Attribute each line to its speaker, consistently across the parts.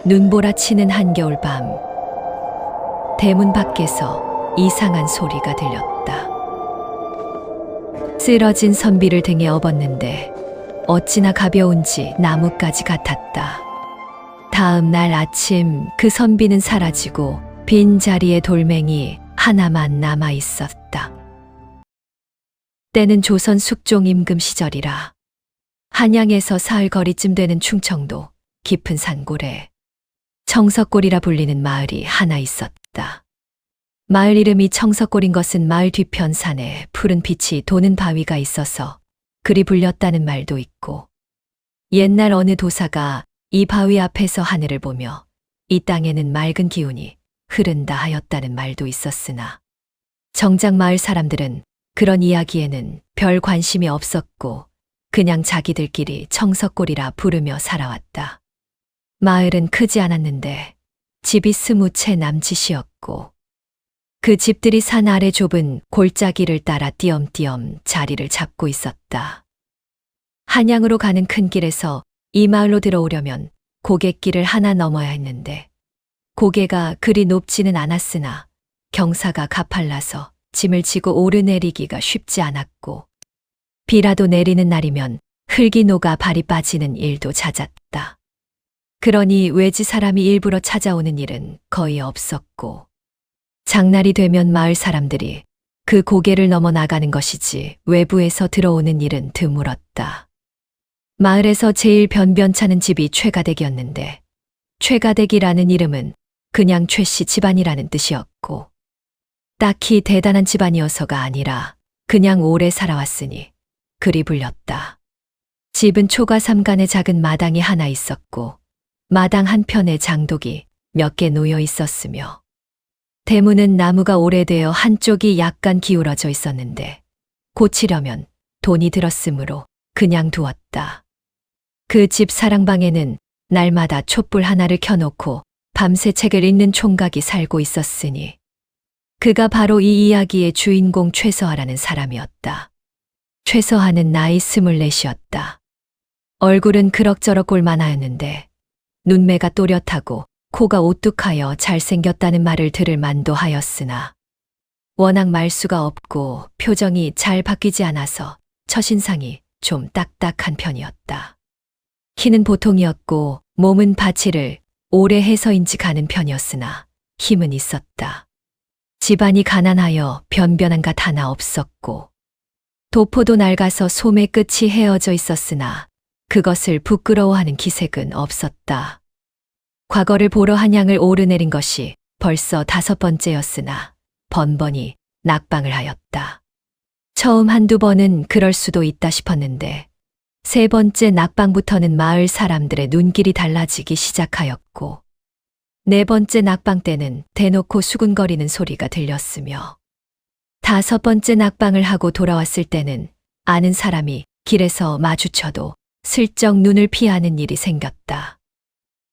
Speaker 1: 눈보라치는 한겨울밤, 대문 밖에서 이상한 소리가 들렸다. 쓰러진 선비를 등에 업었는데 어찌나 가벼운지 나뭇가지 같았다. 다음 날 아침 그 선비는 사라지고 빈자리에 돌멩이 하나만 남아 있었다. 때는 조선 숙종 임금 시절이라. 한양에서 사흘 거리쯤 되는 충청도 깊은 산골에 청석골이라 불리는 마을이 하나 있었다. 마을 이름이 청석골인 것은 마을 뒤편 산에 푸른 빛이 도는 바위가 있어서 그리 불렸다는 말도 있고, 옛날 어느 도사가 이 바위 앞에서 하늘을 보며 이 땅에는 맑은 기운이 흐른다 하였다는 말도 있었으나, 정작 마을 사람들은 그런 이야기에는 별 관심이 없었고 그냥 자기들끼리 청석골이라 부르며 살아왔다. 마을은 크지 않았는데 집이 20채 남짓이었고, 그 집들이 산 아래 좁은 골짜기를 따라 띄엄띄엄 자리를 잡고 있었다. 한양으로 가는 큰 길에서 이 마을로 들어오려면 고갯길을 하나 넘어야 했는데, 고개가 그리 높지는 않았으나 경사가 가팔라서 짐을 지고 오르내리기가 쉽지 않았고, 비라도 내리는 날이면 흙이 녹아 발이 빠지는 일도 잦았다. 그러니 외지 사람이 일부러 찾아오는 일은 거의 없었고, 장날이 되면 마을 사람들이 그 고개를 넘어 나가는 것이지 외부에서 들어오는 일은 드물었다. 마을에서 제일 변변찮은 집이 최가댁이었는데, 최가댁이라는 이름은 그냥 최씨 집안이라는 뜻이었고, 딱히 대단한 집안이어서가 아니라 그냥 오래 살아왔으니 그리 불렸다. 집은 초가 삼간에 작은 마당이 하나 있었고, 마당 한편에 장독이 몇 개 놓여 있었으며, 대문은 나무가 오래되어 한쪽이 약간 기울어져 있었는데 고치려면 돈이 들었으므로 그냥 두었다. 그 집 사랑방에는 날마다 촛불 하나를 켜놓고 밤새 책을 읽는 총각이 살고 있었으니, 그가 바로 이 이야기의 주인공 최서하라는 사람이었다. 최서하는 나이 24이었다. 얼굴은 그럭저럭 꼴만하였는데 눈매가 또렷하고 코가 오뚝하여 잘생겼다는 말을 들을 만도 하였으나, 워낙 말수가 없고 표정이 잘 바뀌지 않아서 첫인상이 좀 딱딱한 편이었다. 키는 보통이었고 몸은 바치를 오래 해서인지 가는 편이었으나 힘은 있었다. 집안이 가난하여 변변한 것 하나 없었고, 도포도 낡아서 소매 끝이 헤어져 있었으나 그것을 부끄러워하는 기색은 없었다. 과거를 보러 한양을 오르내린 것이 벌써 5번째였으나 번번이 낙방을 하였다. 처음 한두 번은 그럴 수도 있다 싶었는데, 3번째 낙방부터는 마을 사람들의 눈길이 달라지기 시작하였고, 4번째 낙방 때는 대놓고 수군거리는 소리가 들렸으며, 5번째 낙방을 하고 돌아왔을 때는 아는 사람이 길에서 마주쳐도 슬쩍 눈을 피하는 일이 생겼다.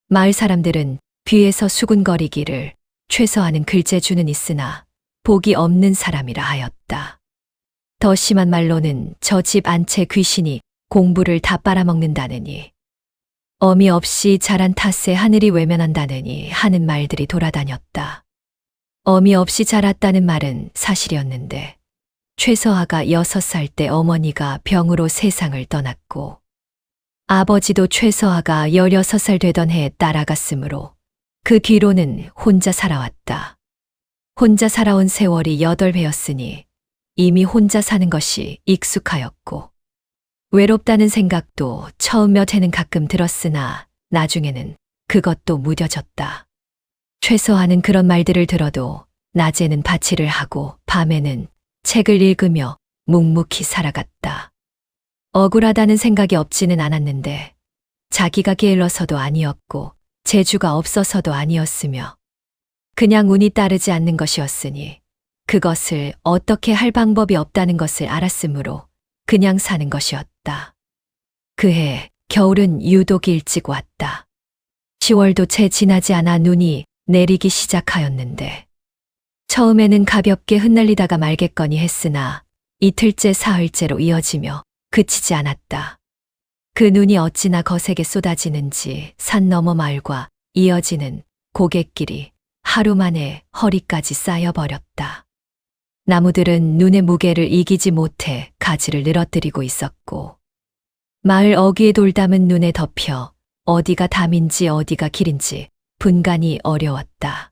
Speaker 1: 마을 사람들은 뒤에서 수군거리기를 최서하는 글재주는 있으나 복이 없는 사람이라 하였다. 더 심한 말로는 저 집 안채 귀신이 공부를 다 빨아먹는다느니, 어미 없이 자란 탓에 하늘이 외면한다느니 하는 말들이 돌아다녔다. 어미 없이 자랐다는 말은 사실이었는데, 최서하가 6살 때 어머니가 병으로 세상을 떠났고, 아버지도 최서하가 16살 되던 해에 따라갔으므로 그 뒤로는 혼자 살아왔다. 혼자 살아온 세월이 8회였으니 이미 혼자 사는 것이 익숙하였고, 외롭다는 생각도 처음 몇 해는 가끔 들었으나 나중에는 그것도 무뎌졌다. 최서하는 그런 말들을 들어도 낮에는 바치를 하고 밤에는 책을 읽으며 묵묵히 살아갔다. 억울하다는 생각이 없지는 않았는데, 자기가 게을러서도 아니었고 재주가 없어서도 아니었으며 그냥 운이 따르지 않는 것이었으니 그것을 어떻게 할 방법이 없다는 것을 알았으므로 그냥 사는 것이었다. 그해 겨울은 유독 일찍 왔다. 10월도 채 지나지 않아 눈이 내리기 시작하였는데, 처음에는 가볍게 흩날리다가 말겠거니 했으나 이틀째 사흘째로 이어지며 그치지 않았다. 그 눈이 어찌나 거세게 쏟아지는지 산 너머 마을과 이어지는 고갯길이 하루 만에 허리까지 쌓여버렸다. 나무들은 눈의 무게를 이기지 못해 가지를 늘어뜨리고 있었고, 마을 어귀에 돌 담은 눈에 덮여 어디가 담인지 어디가 길인지 분간이 어려웠다.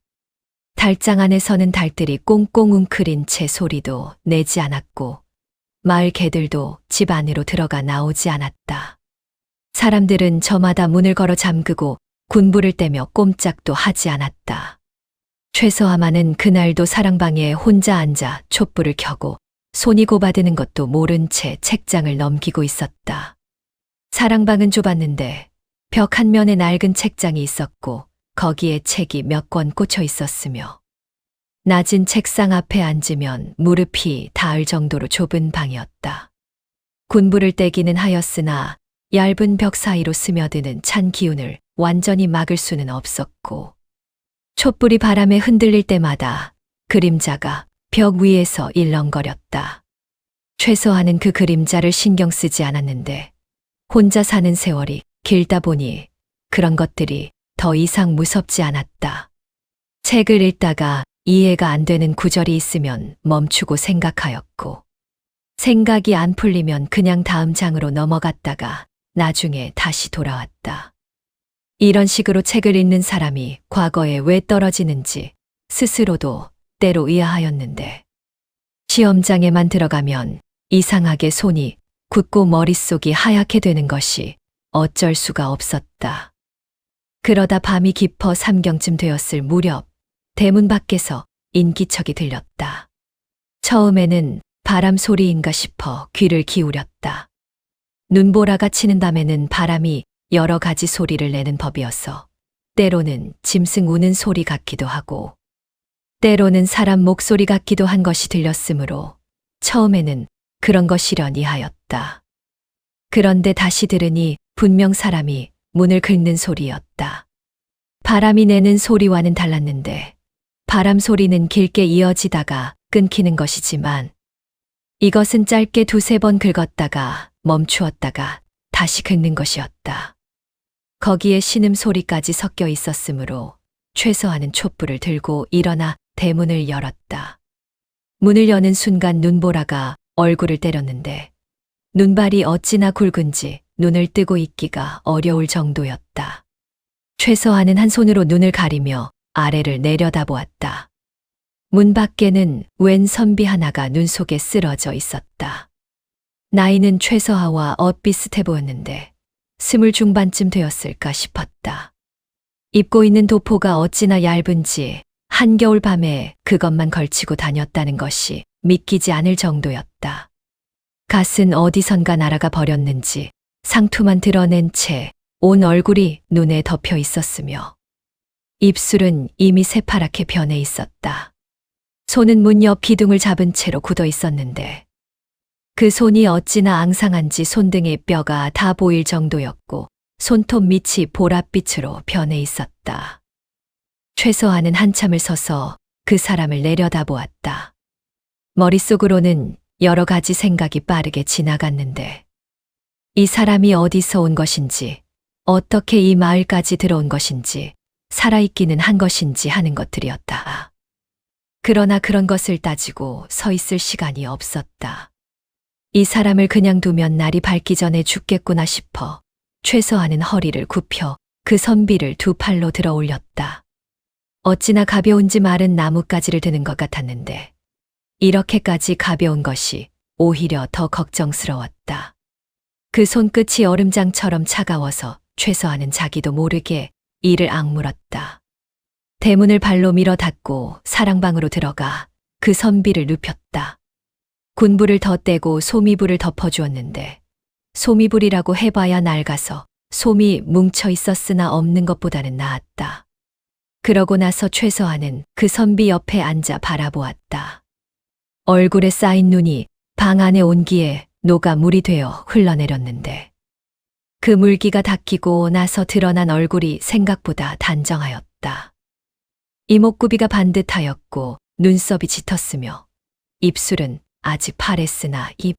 Speaker 1: 달장 안에서는 달들이 꽁꽁 웅크린 채 소리도 내지 않았고, 마을 개들도 집 안으로 들어가 나오지 않았다. 사람들은 저마다 문을 걸어 잠그고 군부를 떼며 꼼짝도 하지 않았다. 최서아만은 그날도 사랑방에 혼자 앉아 촛불을 켜고 손이 고바드는 것도 모른 채 책장을 넘기고 있었다. 사랑방은 좁았는데 벽 한 면에 낡은 책장이 있었고 거기에 책이 몇 권 꽂혀 있었으며, 낮은 책상 앞에 앉으면 무릎이 닿을 정도로 좁은 방이었다. 군부를 떼기는 하였으나 얇은 벽 사이로 스며드는 찬 기운을 완전히 막을 수는 없었고, 촛불이 바람에 흔들릴 때마다 그림자가 벽 위에서 일렁거렸다. 최서아는 그 그림자를 신경 쓰지 않았는데, 혼자 사는 세월이 길다 보니 그런 것들이 더 이상 무섭지 않았다. 책을 읽다가 이해가 안 되는 구절이 있으면 멈추고 생각하였고, 생각이 안 풀리면 그냥 다음 장으로 넘어갔다가 나중에 다시 돌아왔다. 이런 식으로 책을 읽는 사람이 과거에 왜 떨어지는지 스스로도 때로 의아하였는데, 시험장에만 들어가면 이상하게 손이 굳고 머릿속이 하얗게 되는 것이 어쩔 수가 없었다. 그러다 밤이 깊어 삼경쯤 되었을 무렵 대문 밖에서 인기척이 들렸다. 처음에는 바람 소리인가 싶어 귀를 기울였다. 눈보라가 치는 밤에는 바람이 여러 가지 소리를 내는 법이어서 때로는 짐승 우는 소리 같기도 하고 때로는 사람 목소리 같기도 한 것이 들렸으므로 처음에는 그런 것이려니 하였다. 그런데 다시 들으니 분명 사람이 문을 긁는 소리였다. 바람이 내는 소리와는 달랐는데 바람 소리는 길게 이어지다가 끊기는 것이지만 이것은 짧게 두세 번 긁었다가 멈추었다가 다시 긁는 것이었다. 거기에 신음소리까지 섞여 있었으므로 최서아는 촛불을 들고 일어나 대문을 열었다. 문을 여는 순간 눈보라가 얼굴을 때렸는데 눈발이 어찌나 굵은지 눈을 뜨고 있기가 어려울 정도였다. 최서아는 한 손으로 눈을 가리며 아래를 내려다보았다. 문 밖에는 웬 선비 하나가 눈 속에 쓰러져 있었다. 나이는 최서아와 엇비슷해 보였는데 20 중반쯤 되었을까 싶었다. 입고 있는 도포가 어찌나 얇은지 한겨울 밤에 그것만 걸치고 다녔다는 것이 믿기지 않을 정도였다. 갓은 어디선가 날아가 버렸는지 상투만 드러낸 채 온 얼굴이 눈에 덮여 있었으며 입술은 이미 새파랗게 변해 있었다. 손은 문 옆 기둥을 잡은 채로 굳어 있었는데 그 손이 어찌나 앙상한지 손등의 뼈가 다 보일 정도였고 손톱 밑이 보랏빛으로 변해 있었다. 최서아는 한참을 서서 그 사람을 내려다보았다. 머릿속으로는 여러 가지 생각이 빠르게 지나갔는데 이 사람이 어디서 온 것인지, 어떻게 이 마을까지 들어온 것인지, 살아있기는 한 것인지 하는 것들이었다. 그러나 그런 것을 따지고 서 있을 시간이 없었다. 이 사람을 그냥 두면 날이 밝기 전에 죽겠구나 싶어 최서아는 허리를 굽혀 그 선비를 두 팔로 들어 올렸다. 어찌나 가벼운지 마른 나뭇가지를 드는 것 같았는데 이렇게까지 가벼운 것이 오히려 더 걱정스러웠다. 그 손끝이 얼음장처럼 차가워서 최서아는 자기도 모르게 이를 악물었다. 대문을 발로 밀어 닫고 사랑방으로 들어가 그 선비를 눕혔다. 군불을 더 떼고 소미불을 덮어주었는데 소미불이라고 해봐야 낡아서 솜이 뭉쳐 있었으나 없는 것보다는 나았다. 그러고 나서 최서아는 그 선비 옆에 앉아 바라보았다. 얼굴에 쌓인 눈이 방 안에 온기에 녹아 물이 되어 흘러내렸는데 그 물기가 닦이고 나서 드러난 얼굴이 생각보다 단정하였다. 이목구비가 반듯하였고 눈썹이 짙었으며 입술은 아직 파랬으나 입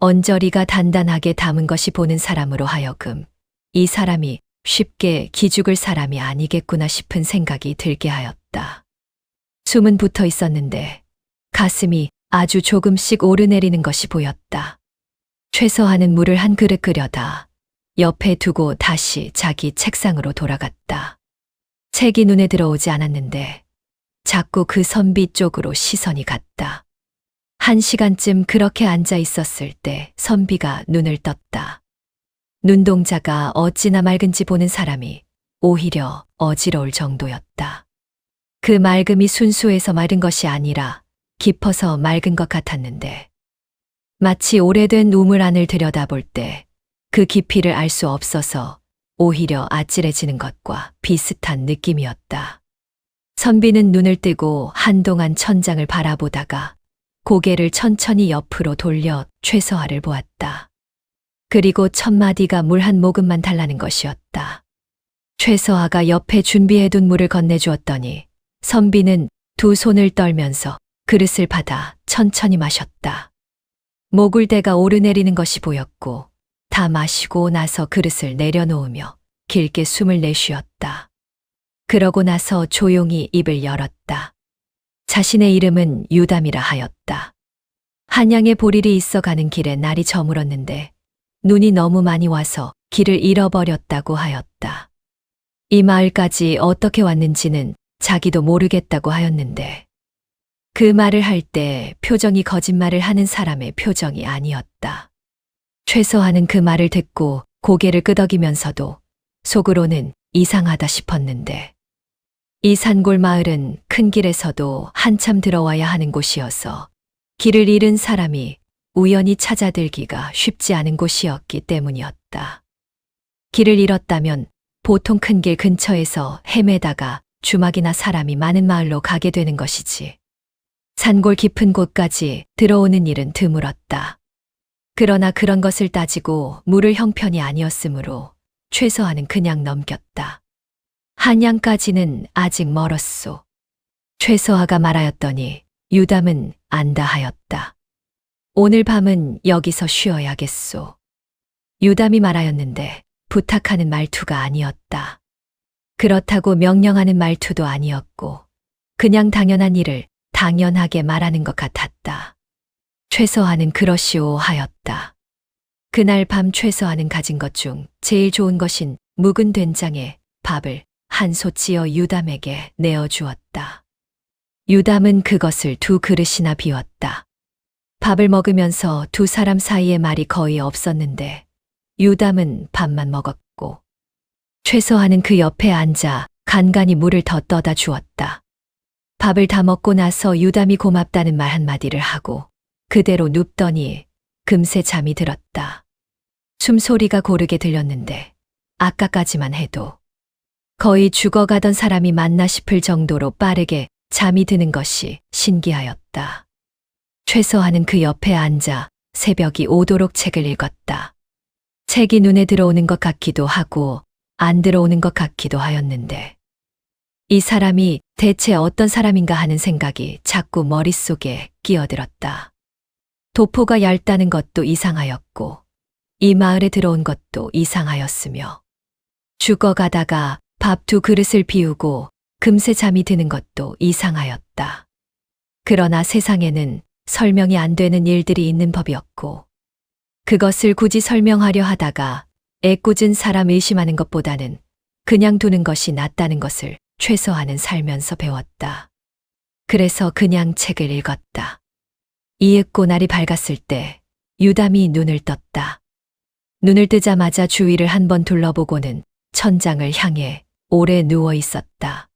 Speaker 1: 언저리가 단단하게 담은 것이 보는 사람으로 하여금 이 사람이 쉽게 기죽을 사람이 아니겠구나 싶은 생각이 들게 하였다. 숨은 붙어 있었는데 가슴이 아주 조금씩 오르내리는 것이 보였다. 최서하는 물을 한 그릇 끓여다 옆에 두고 다시 자기 책상으로 돌아갔다. 책이 눈에 들어오지 않았는데 자꾸 그 선비 쪽으로 시선이 갔다. 1시간쯤 그렇게 앉아 있었을 때 선비가 눈을 떴다. 눈동자가 어찌나 맑은지 보는 사람이 오히려 어지러울 정도였다. 그 맑음이 순수해서 맑은 것이 아니라 깊어서 맑은 것 같았는데 마치 오래된 우물 안을 들여다볼 때 그 깊이를 알 수 없어서 오히려 아찔해지는 것과 비슷한 느낌이었다. 선비는 눈을 뜨고 한동안 천장을 바라보다가 고개를 천천히 옆으로 돌려 최서하를 보았다. 그리고 첫 마디가 물 한 모금만 달라는 것이었다. 최서하가 옆에 준비해둔 물을 건네주었더니 선비는 두 손을 떨면서 그릇을 받아 천천히 마셨다. 모굴대가 오르내리는 것이 보였고 다 마시고 나서 그릇을 내려놓으며 길게 숨을 내쉬었다. 그러고 나서 조용히 입을 열었다. 자신의 이름은 유담이라 하였다. 한양에 볼일이 있어 가는 길에 날이 저물었는데 눈이 너무 많이 와서 길을 잃어버렸다고 하였다. 이 마을까지 어떻게 왔는지는 자기도 모르겠다고 하였는데 그 말을 할 때 표정이 거짓말을 하는 사람의 표정이 아니었다. 최서하는 그 말을 듣고 고개를 끄덕이면서도 속으로는 이상하다 싶었는데 이 산골 마을은 큰 길에서도 한참 들어와야 하는 곳이어서 길을 잃은 사람이 우연히 찾아들기가 쉽지 않은 곳이었기 때문이었다. 길을 잃었다면 보통 큰 길 근처에서 헤매다가 주막이나 사람이 많은 마을로 가게 되는 것이지. 산골 깊은 곳까지 들어오는 일은 드물었다. 그러나 그런 것을 따지고 물을 형편이 아니었으므로 최서하는 그냥 넘겼다. 한양까지는 아직 멀었소. 최서하가 말하였더니 유담은 안다 하였다. 오늘 밤은 여기서 쉬어야겠소. 유담이 말하였는데 부탁하는 말투가 아니었다. 그렇다고 명령하는 말투도 아니었고 그냥 당연한 일을 당연하게 말하는 것 같았다. 최서하는 그러시오 하였다. 그날 밤 최서하는 가진 것 중 제일 좋은 것인 묵은 된장에 밥을 한 솥지어 유담에게 내어주었다. 유담은 그것을 2그릇이나 비웠다. 밥을 먹으면서 두 사람 사이에 말이 거의 없었는데 유담은 밥만 먹었고 최서하는 그 옆에 앉아 간간히 물을 더 떠다 주었다. 밥을 다 먹고 나서 유담이 고맙다는 말 한마디를 하고 그대로 눕더니 금세 잠이 들었다. 숨소리가 고르게 들렸는데 아까까지만 해도 거의 죽어가던 사람이 맞나 싶을 정도로 빠르게 잠이 드는 것이 신기하였다. 최서하는 그 옆에 앉아 새벽이 오도록 책을 읽었다. 책이 눈에 들어오는 것 같기도 하고 안 들어오는 것 같기도 하였는데 이 사람이 대체 어떤 사람인가 하는 생각이 자꾸 머릿속에 끼어들었다. 도포가 얇다는 것도 이상하였고 이 마을에 들어온 것도 이상하였으며 죽어가다가 밥 2그릇을 비우고 금세 잠이 드는 것도 이상하였다. 그러나 세상에는 설명이 안 되는 일들이 있는 법이었고 그것을 굳이 설명하려 하다가 애꿎은 사람 의심하는 것보다는 그냥 두는 것이 낫다는 것을 최서하는 살면서 배웠다. 그래서 그냥 책을 읽었다. 이윽고 날이 밝았을 때 유담이 눈을 떴다. 눈을 뜨자마자 주위를 한번 둘러보고는 천장을 향해 오래 누워 있었다.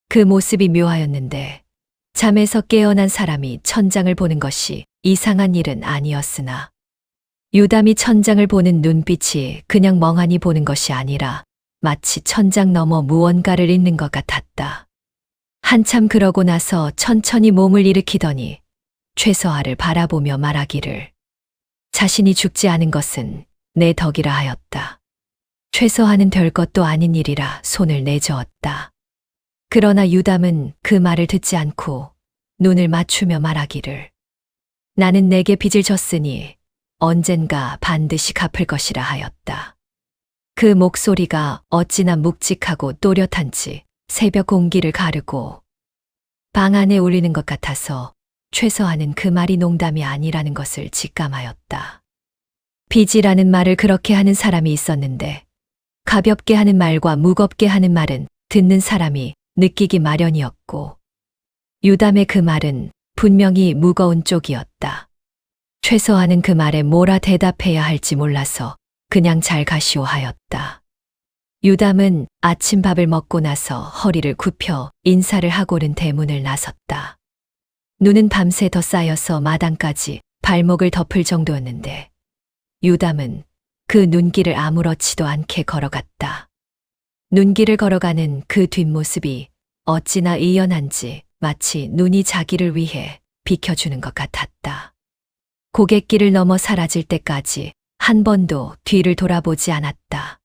Speaker 1: 그 모습이 묘하였는데 잠에서 깨어난 사람이 천장을 보는 것이 이상한 일은 아니었으나 유담이 천장을 보는 눈빛이 그냥 멍하니 보는 것이 아니라 마치 천장 너머 무언가를 읽는 것 같았다. 한참 그러고 나서 천천히 몸을 일으키더니 최서하를 바라보며 말하기를 자신이 죽지 않은 것은 내 덕이라 하였다. 최서하는 별것도 아닌 일이라 손을 내저었다. 그러나 유담은 그 말을 듣지 않고 눈을 맞추며 말하기를 나는 내게 빚을 졌으니 언젠가 반드시 갚을 것이라 하였다. 그 목소리가 어찌나 묵직하고 또렷한지 새벽 공기를 가르고 방 안에 울리는 것 같아서 최서아는 그 말이 농담이 아니라는 것을 직감하였다. 빚이라는 말을 그렇게 하는 사람이 있었는데 가볍게 하는 말과 무겁게 하는 말은 듣는 사람이 느끼기 마련이었고 유담의 그 말은 분명히 무거운 쪽이었다. 최서아는 그 말에 뭐라 대답해야 할지 몰라서 그냥 잘 가시오 하였다. 유담은 아침밥을 먹고 나서 허리를 굽혀 인사를 하고는 대문을 나섰다. 눈은 밤새 더 쌓여서 마당까지 발목을 덮을 정도였는데 유담은 그 눈길을 아무렇지도 않게 걸어갔다. 눈길을 걸어가는 그 뒷모습이 어찌나 의연한지 마치 눈이 자기를 위해 비켜주는 것 같았다. 고갯길을 넘어 사라질 때까지 한 번도 뒤를 돌아보지 않았다.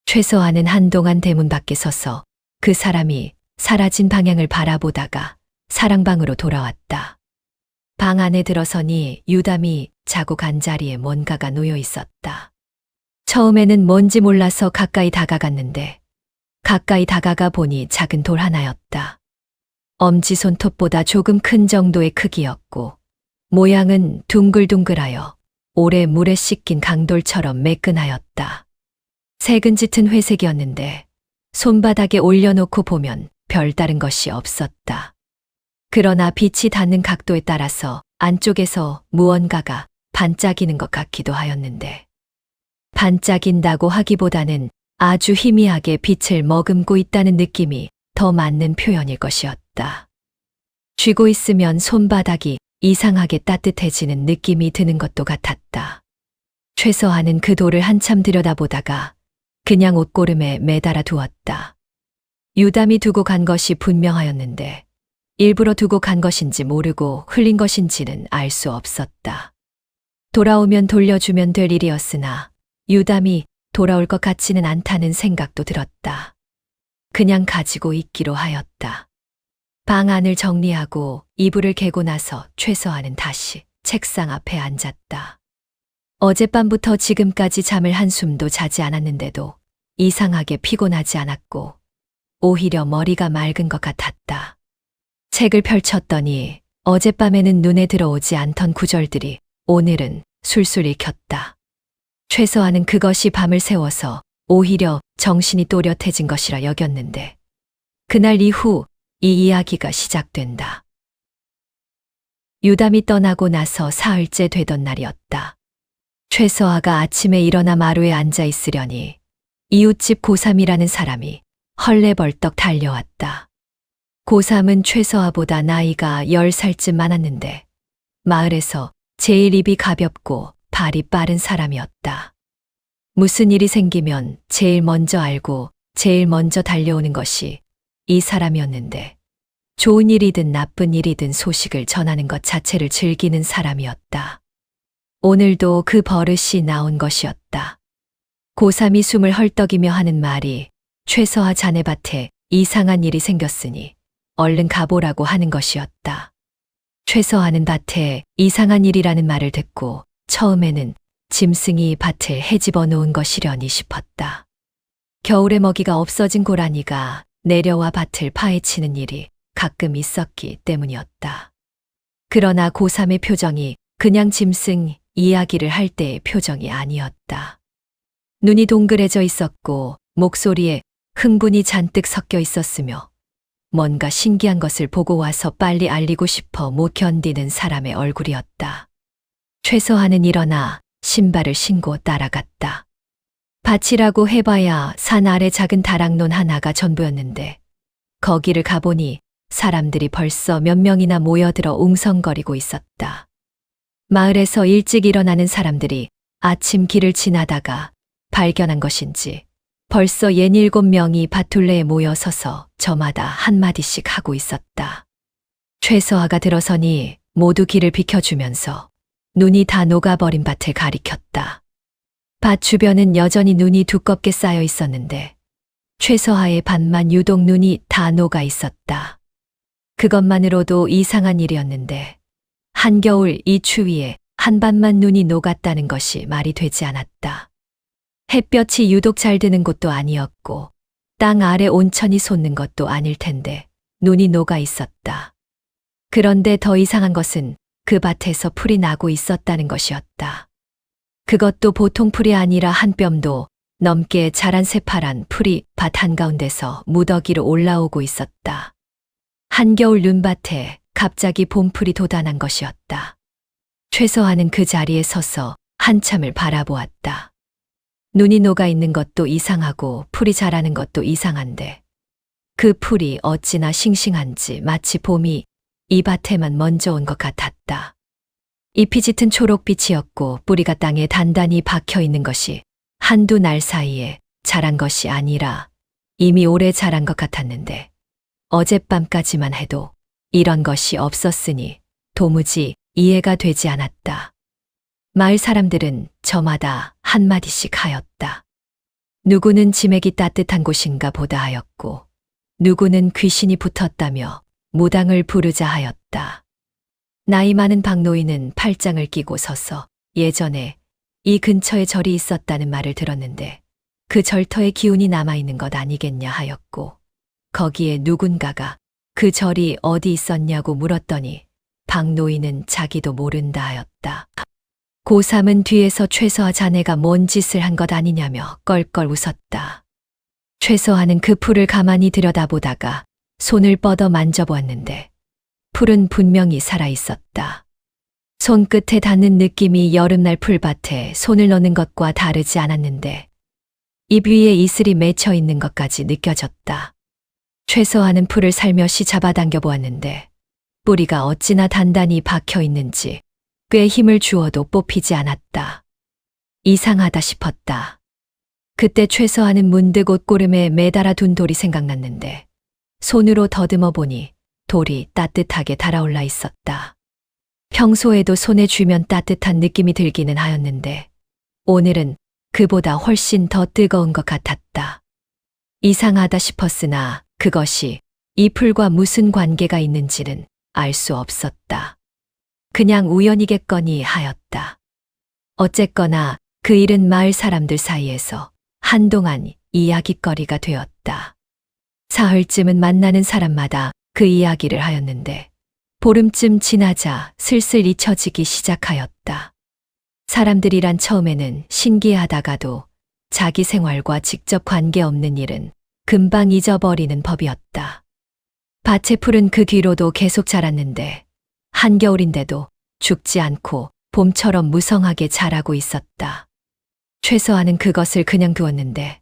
Speaker 1: 최서아는 한동안 대문 밖에 서서 그 사람이 사라진 방향을 바라보다가 사랑방으로 돌아왔다. 방 안에 들어서니 유담이 자고 간 자리에 뭔가가 놓여 있었다. 처음에는 뭔지 몰라서 가까이 다가갔는데 가까이 다가가 보니 작은 돌 하나였다. 엄지손톱보다 조금 큰 정도의 크기였고 모양은 둥글둥글하여 오래 물에 씻긴 강돌처럼 매끈하였다. 색은 짙은 회색이었는데 손바닥에 올려놓고 보면 별다른 것이 없었다. 그러나 빛이 닿는 각도에 따라서 안쪽에서 무언가가 반짝이는 것 같기도 하였는데 반짝인다고 하기보다는 아주 희미하게 빛을 머금고 있다는 느낌이 더 맞는 표현일 것이었다. 쥐고 있으면 손바닥이 이상하게 따뜻해지는 느낌이 드는 것도 같았다. 최서아는 그 돌을 한참 들여다보다가 그냥 옷고름에 매달아 두었다. 유담이 두고 간 것이 분명하였는데 일부러 두고 간 것인지 모르고 흘린 것인지는 알 수 없었다. 돌아오면 돌려주면 될 일이었으나 유담이 돌아올 것 같지는 않다는 생각도 들었다. 그냥 가지고 있기로 하였다. 방 안을 정리하고 이불을 개고 나서 최서아는 다시 책상 앞에 앉았다. 어젯밤부터 지금까지 잠을 한숨도 자지 않았는데도 이상하게 피곤하지 않았고 오히려 머리가 맑은 것 같았다. 책을 펼쳤더니 어젯밤에는 눈에 들어오지 않던 구절들이 오늘은 술술 읽혔다. 최서아는 그것이 밤을 새워서 오히려 정신이 또렷해진 것이라 여겼는데 그날 이후 이 이야기가 시작된다. 유담이 떠나고 나서 사흘째 되던 날이었다. 최서아가 아침에 일어나 마루에 앉아 있으려니 이웃집 고삼이라는 사람이 헐레벌떡 달려왔다. 고삼은 최서아보다 나이가 10살쯤 많았는데 마을에서 제일 입이 가볍고 발이 빠른 사람이었다. 무슨 일이 생기면 제일 먼저 알고 제일 먼저 달려오는 것이 이 사람이었는데 좋은 일이든 나쁜 일이든 소식을 전하는 것 자체를 즐기는 사람이었다. 오늘도 그 버릇이 나온 것이었다. 고3이 숨을 헐떡이며 하는 말이 최서아 자네밭에 이상한 일이 생겼으니 얼른 가보라고 하는 것이었다. 최서아는 밭에 이상한 일이라는 말을 듣고 처음에는 짐승이 밭을 헤집어 놓은 것이려니 싶었다. 겨울에 먹이가 없어진 고라니가 내려와 밭을 파헤치는 일이 가끔 있었기 때문이었다. 그러나 고3의 표정이 그냥 짐승 이야기를 할 때의 표정이 아니었다. 눈이 동그래져 있었고 목소리에 흥분이 잔뜩 섞여 있었으며 뭔가 신기한 것을 보고 와서 빨리 알리고 싶어 못 견디는 사람의 얼굴이었다. 최서아는 일어나 신발을 신고 따라갔다. 밭이라고 해봐야 산 아래 작은 다락논 하나가 전부였는데 거기를 가보니 사람들이 벌써 몇 명이나 모여들어 웅성거리고 있었다. 마을에서 일찍 일어나는 사람들이 아침 길을 지나다가 발견한 것인지 벌써 67명이 밭둘레에 모여 서서 저마다 한마디씩 하고 있었다. 최서아가 들어서니 모두 길을 비켜주면서 눈이 다 녹아버린 밭을 가리켰다. 밭 주변은 여전히 눈이 두껍게 쌓여 있었는데 최서아의 밭만 유독 눈이 다 녹아 있었다. 그것만으로도 이상한 일이었는데 한겨울 이 추위에 한 밭만 눈이 녹았다는 것이 말이 되지 않았다. 햇볕이 유독 잘 드는 곳도 아니었고 땅 아래 온천이 솟는 것도 아닐 텐데 눈이 녹아 있었다. 그런데 더 이상한 것은 그 밭에서 풀이 나고 있었다는 것이었다. 그것도 보통 풀이 아니라 한 뼘도 넘게 자란 새파란 풀이 밭 한가운데서 무더기로 올라오고 있었다. 한겨울 눈밭에 갑자기 봄풀이 돋아난 것이었다. 최서하는 그 자리에 서서 한참을 바라보았다. 눈이 녹아 있는 것도 이상하고 풀이 자라는 것도 이상한데 그 풀이 어찌나 싱싱한지 마치 봄이 이 밭에만 먼저 온 것 같았다. 잎이 짙은 초록빛이었고 뿌리가 땅에 단단히 박혀 있는 것이 한두 날 사이에 자란 것이 아니라 이미 오래 자란 것 같았는데 어젯밤까지만 해도 이런 것이 없었으니 도무지 이해가 되지 않았다. 마을 사람들은 저마다 한마디씩 하였다. 누구는 지맥이 따뜻한 곳인가 보다 하였고 누구는 귀신이 붙었다며 무당을 부르자 하였다. 나이 많은 박노인은 팔짱을 끼고 서서 예전에 이 근처에 절이 있었다는 말을 들었는데 그 절터에 기운이 남아있는 것 아니겠냐 하였고 거기에 누군가가 그 절이 어디 있었냐고 물었더니 박노인은 자기도 모른다 하였다. 고3은 뒤에서 최서하 자네가 뭔 짓을 한 것 아니냐며 껄껄 웃었다. 최서하는 그 풀을 가만히 들여다보다가 손을 뻗어 만져보았는데 풀은 분명히 살아있었다. 손끝에 닿는 느낌이 여름날 풀밭에 손을 넣는 것과 다르지 않았는데 잎 위에 이슬이 맺혀 있는 것까지 느껴졌다. 최서하는 풀을 살며시 잡아당겨 보았는데 뿌리가 어찌나 단단히 박혀 있는지 꽤 힘을 주어도 뽑히지 않았다. 이상하다 싶었다. 그때 최서하는 문득 옷고름에 매달아 둔 돌이 생각났는데 손으로 더듬어 보니 돌이 따뜻하게 달아올라 있었다. 평소에도 손에 쥐면 따뜻한 느낌이 들기는 하였는데 오늘은 그보다 훨씬 더 뜨거운 것 같았다. 이상하다 싶었으나 그것이 이 풀과 무슨 관계가 있는지는 알 수 없었다. 그냥 우연이겠거니 하였다. 어쨌거나 그 일은 마을 사람들 사이에서 한동안 이야깃거리가 되었다. 사흘쯤은 만나는 사람마다 그 이야기를 하였는데 보름쯤 지나자 슬슬 잊혀지기 시작하였다. 사람들이란 처음에는 신기하다가도 자기 생활과 직접 관계없는 일은 금방 잊어버리는 법이었다. 밭의 풀은 그 뒤로도 계속 자랐는데 한겨울인데도 죽지 않고 봄처럼 무성하게 자라고 있었다. 최서하는 그것을 그냥 두었는데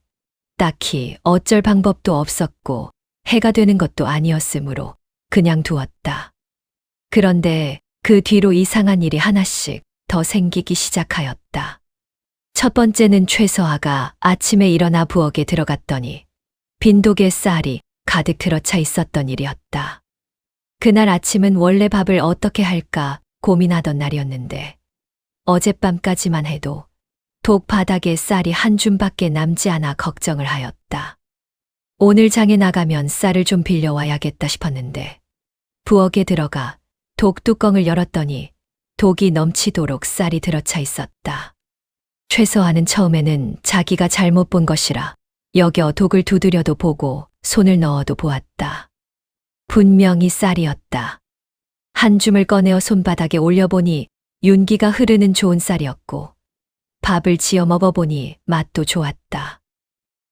Speaker 1: 딱히 어쩔 방법도 없었고 해가 되는 것도 아니었으므로 그냥 두었다. 그런데 그 뒤로 이상한 일이 하나씩 더 생기기 시작하였다. 첫 번째는 최서하가 아침에 일어나 부엌에 들어갔더니 빈독에 쌀이 가득 들어차 있었던 일이었다. 그날 아침은 원래 밥을 어떻게 할까 고민하던 날이었는데 어젯밤까지만 해도 독 바닥에 쌀이 한 줌밖에 남지 않아 걱정을 하였다. 오늘 장에 나가면 쌀을 좀 빌려와야겠다 싶었는데 부엌에 들어가 독 뚜껑을 열었더니 독이 넘치도록 쌀이 들어차 있었다. 최서하는 처음에는 자기가 잘못 본 것이라 여겨 독을 두드려도 보고 손을 넣어도 보았다. 분명히 쌀이었다. 한 줌을 꺼내어 손바닥에 올려보니 윤기가 흐르는 좋은 쌀이었고 밥을 지어 먹어보니 맛도 좋았다.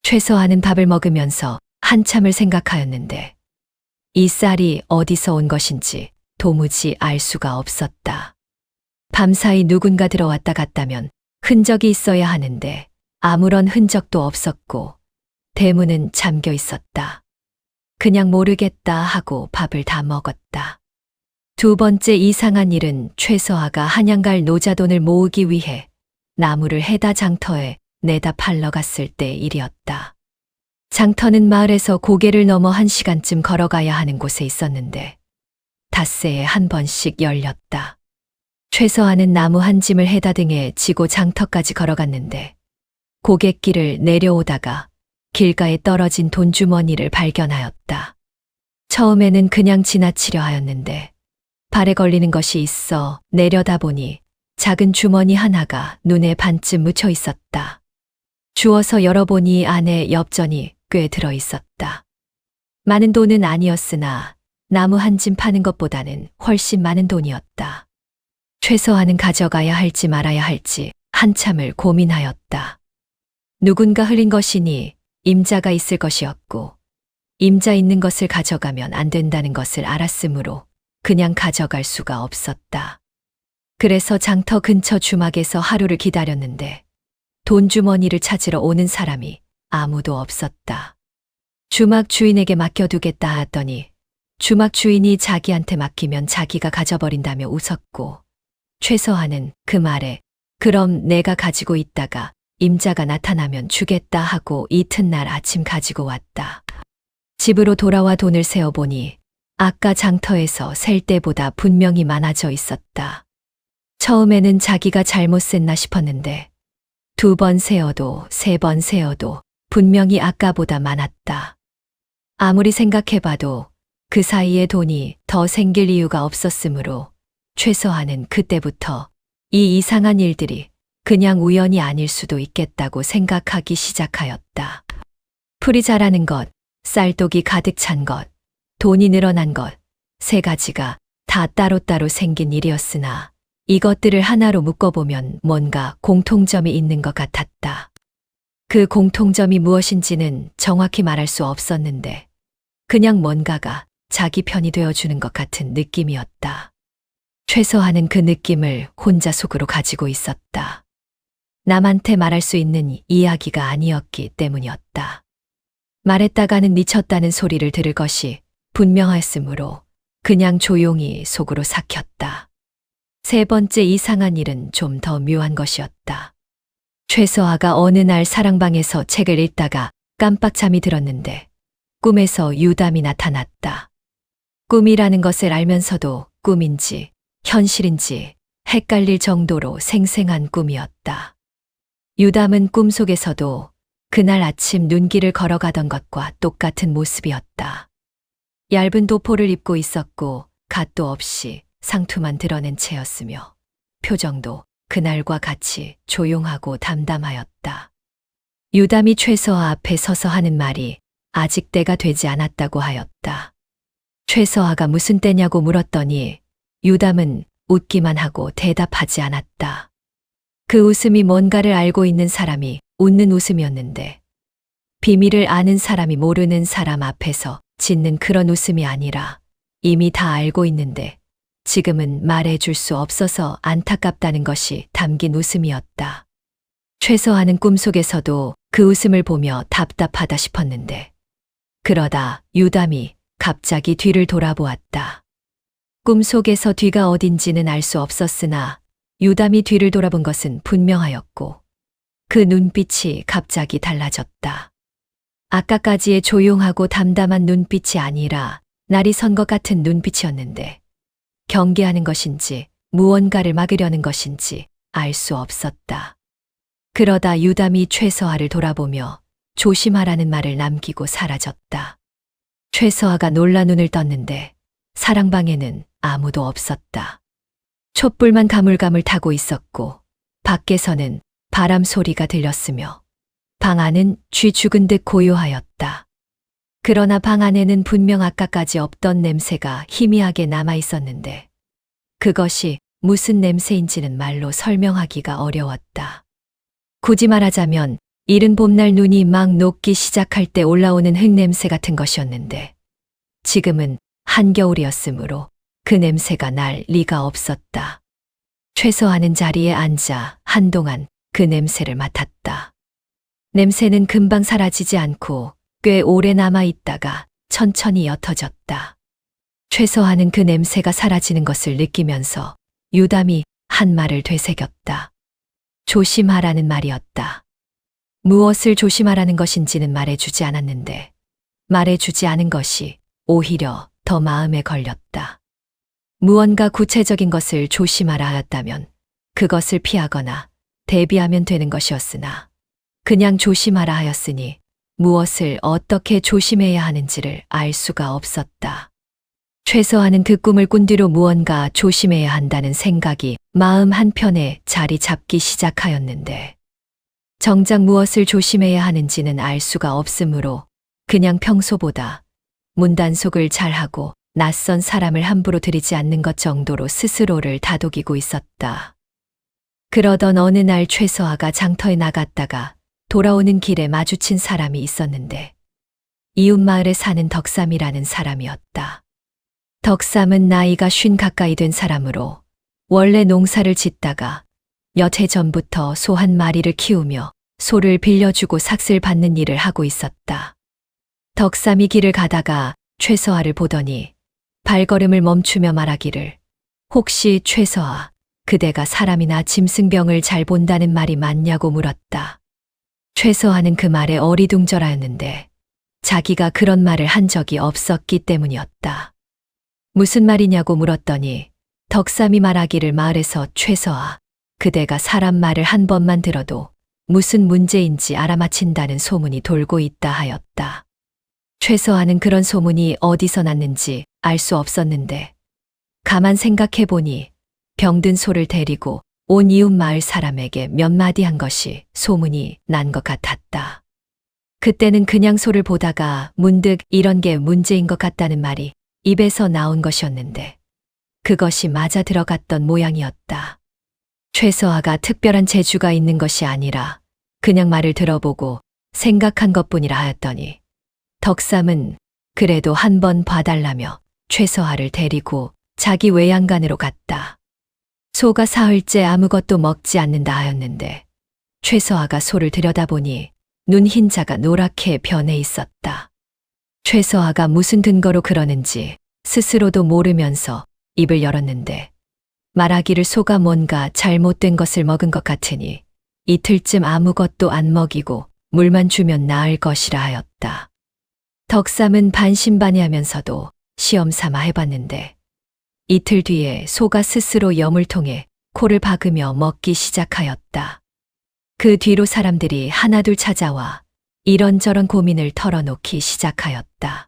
Speaker 1: 최서하는 밥을 먹으면서 한참을 생각하였는데 이 쌀이 어디서 온 것인지 도무지 알 수가 없었다. 밤사이 누군가 들어왔다 갔다면 흔적이 있어야 하는데 아무런 흔적도 없었고 대문은 잠겨 있었다. 그냥 모르겠다 하고 밥을 다 먹었다. 두 번째 이상한 일은 최서하가 한양갈 노자돈을 모으기 위해 나무를 해다 장터에 내다 팔러 갔을 때 일이었다. 장터는 마을에서 고개를 넘어 1시간쯤 걸어가야 하는 곳에 있었는데 닷새에 한 번씩 열렸다. 최서하는 나무 한 짐을 해다 등에 지고 장터까지 걸어갔는데 고갯길을 내려오다가 길가에 떨어진 돈주머니를 발견하였다. 처음에는 그냥 지나치려 하였는데 발에 걸리는 것이 있어 내려다보니 작은 주머니 하나가 눈에 반쯤 묻혀 있었다. 주워서 열어보니 안에 엽전이 꽤 들어 있었다. 많은 돈은 아니었으나 나무 한 짐 파는 것보다는 훨씬 많은 돈이었다. 최소한은 가져가야 할지 말아야 할지 한참을 고민하였다. 누군가 흘린 것이니 임자가 있을 것이었고, 임자 있는 것을 가져가면 안 된다는 것을 알았으므로 그냥 가져갈 수가 없었다. 그래서 장터 근처 주막에서 하루를 기다렸는데 돈주머니를 찾으러 오는 사람이 아무도 없었다. 주막 주인에게 맡겨두겠다 하더니 주막 주인이 자기한테 맡기면 자기가 가져버린다며 웃었고, 최서한은 그 말에 그럼 내가 가지고 있다가 임자가 나타나면 주겠다 하고 이튿날 아침 가지고 왔다. 집으로 돌아와 돈을 세어보니 아까 장터에서 셀 때보다 분명히 많아져 있었다. 처음에는 자기가 잘못 셌나 싶었는데 2번 세어도 3번 세어도 분명히 아까보다 많았다. 아무리 생각해봐도 그 사이에 돈이 더 생길 이유가 없었으므로 최서한은 그때부터 이 이상한 일들이 그냥 우연이 아닐 수도 있겠다고 생각하기 시작하였다. 풀이 자라는 것, 쌀독이 가득 찬 것, 돈이 늘어난 것, 3가지가 다 따로따로 생긴 일이었으나 이것들을 하나로 묶어보면 뭔가 공통점이 있는 것 같았다. 그 공통점이 무엇인지는 정확히 말할 수 없었는데 그냥 뭔가가 자기 편이 되어주는 것 같은 느낌이었다. 최서한은 그 느낌을 혼자 속으로 가지고 있었다. 남한테 말할 수 있는 이야기가 아니었기 때문이었다. 말했다가는 미쳤다는 소리를 들을 것이 분명했으므로 그냥 조용히 속으로 삭혔다. 3번째 이상한 일은 좀 더 묘한 것이었다. 최서아가 어느 날 사랑방에서 책을 읽다가 깜빡 잠이 들었는데 꿈에서 유담이 나타났다. 꿈이라는 것을 알면서도 꿈인지 현실인지 헷갈릴 정도로 생생한 꿈이었다. 유담은 꿈속에서도 그날 아침 눈길을 걸어가던 것과 똑같은 모습이었다. 얇은 도포를 입고 있었고 갓도 없이 상투만 드러낸 채였으며 표정도 그날과 같이 조용하고 담담하였다. 유담이 최서아 앞에 서서 하는 말이 아직 때가 되지 않았다고 하였다. 최서아가 무슨 때냐고 물었더니 유담은 웃기만 하고 대답하지 않았다. 그 웃음이 뭔가를 알고 있는 사람이 웃는 웃음이었는데 비밀을 아는 사람이 모르는 사람 앞에서 짓는 그런 웃음이 아니라 이미 다 알고 있는데 지금은 말해줄 수 없어서 안타깝다는 것이 담긴 웃음이었다. 최서아는 꿈속에서도 그 웃음을 보며 답답하다 싶었는데 그러다 유담이 갑자기 뒤를 돌아보았다. 꿈속에서 뒤가 어딘지는 알 수 없었으나 유담이 뒤를 돌아본 것은 분명하였고 그 눈빛이 갑자기 달라졌다. 아까까지의 조용하고 담담한 눈빛이 아니라 날이 선 것 같은 눈빛이었는데 경계하는 것인지 무언가를 막으려는 것인지 알 수 없었다. 그러다 유담이 최서아를 돌아보며 조심하라는 말을 남기고 사라졌다. 최서아가 놀라 눈을 떴는데 사랑방에는 아무도 없었다. 촛불만 가물가물 타고 있었고 밖에서는 바람 소리가 들렸으며 방 안은 쥐 죽은 듯 고요하였다. 그러나 방 안에는 분명 아까까지 없던 냄새가 희미하게 남아 있었는데 그것이 무슨 냄새인지는 말로 설명하기가 어려웠다. 굳이 말하자면 이른 봄날 눈이 막 녹기 시작할 때 올라오는 흙냄새 같은 것이었는데 지금은 한겨울이었으므로 그 냄새가 날 리가 없었다. 최서아는 자리에 앉아 한동안 그 냄새를 맡았다. 냄새는 금방 사라지지 않고 꽤 오래 남아 있다가 천천히 옅어졌다. 최서아는 그 냄새가 사라지는 것을 느끼면서 유담이 한 말을 되새겼다. 조심하라는 말이었다. 무엇을 조심하라는 것인지는 말해주지 않았는데 말해주지 않은 것이 오히려 더 마음에 걸렸다. 무언가 구체적인 것을 조심하라 하였다면 그것을 피하거나 대비하면 되는 것이었으나 그냥 조심하라 하였으니 무엇을 어떻게 조심해야 하는지를 알 수가 없었다. 최서아는 그 꿈을 꾼 뒤로 무언가 조심해야 한다는 생각이 마음 한편에 자리 잡기 시작하였는데 정작 무엇을 조심해야 하는지는 알 수가 없으므로 그냥 평소보다 문단속을 잘하고 낯선 사람을 함부로 들이지 않는 것 정도로 스스로를 다독이고 있었다. 그러던 어느 날 최서아가 장터에 나갔다가 돌아오는 길에 마주친 사람이 있었는데 이웃 마을에 사는 덕삼이라는 사람이었다. 덕삼은 나이가 50 가까이 된 사람으로 원래 농사를 짓다가 몇 해 전부터 소 한 마리를 키우며 소를 빌려주고 삭슬 받는 일을 하고 있었다. 덕삼이 길을 가다가 최서아를 보더니 발걸음을 멈추며 말하기를 혹시 최서아, 그대가 사람이나 짐승병을 잘 본다는 말이 맞냐고 물었다. 최서아는 그 말에 어리둥절하였는데 자기가 그런 말을 한 적이 없었기 때문이었다. 무슨 말이냐고 물었더니 덕삼이 말하기를 마을에서 최서아, 그대가 사람 말을 한 번만 들어도 무슨 문제인지 알아맞힌다는 소문이 돌고 있다 하였다. 최서아는 그런 소문이 어디서 났는지 알 수 없었는데 가만 생각해 보니 병든 소를 데리고 온 이웃 마을 사람에게 몇 마디 한 것이 소문이 난 것 같았다. 그때는 그냥 소를 보다가 문득 이런 게 문제인 것 같다는 말이 입에서 나온 것이었는데 그것이 맞아 들어갔던 모양이었다. 최서아가 특별한 재주가 있는 것이 아니라 그냥 말을 들어보고 생각한 것뿐이라 하였더니 덕삼은 그래도 한번 봐달라며 최서아를 데리고 자기 외양간으로 갔다. 소가 사흘째 아무것도 먹지 않는다 하였는데 최서아가 소를 들여다보니 눈 흰자가 노랗게 변해 있었다. 최서아가 무슨 근거로 그러는지 스스로도 모르면서 입을 열었는데 말하기를 소가 뭔가 잘못된 것을 먹은 것 같으니 이틀쯤 아무것도 안 먹이고 물만 주면 나을 것이라 하였다. 덕삼은 반신반의하면서도 시험 삼아 해봤는데 이틀 뒤에 소가 스스로 염을 통해 코를 박으며 먹기 시작하였다. 그 뒤로 사람들이 하나둘 찾아와 이런저런 고민을 털어놓기 시작하였다.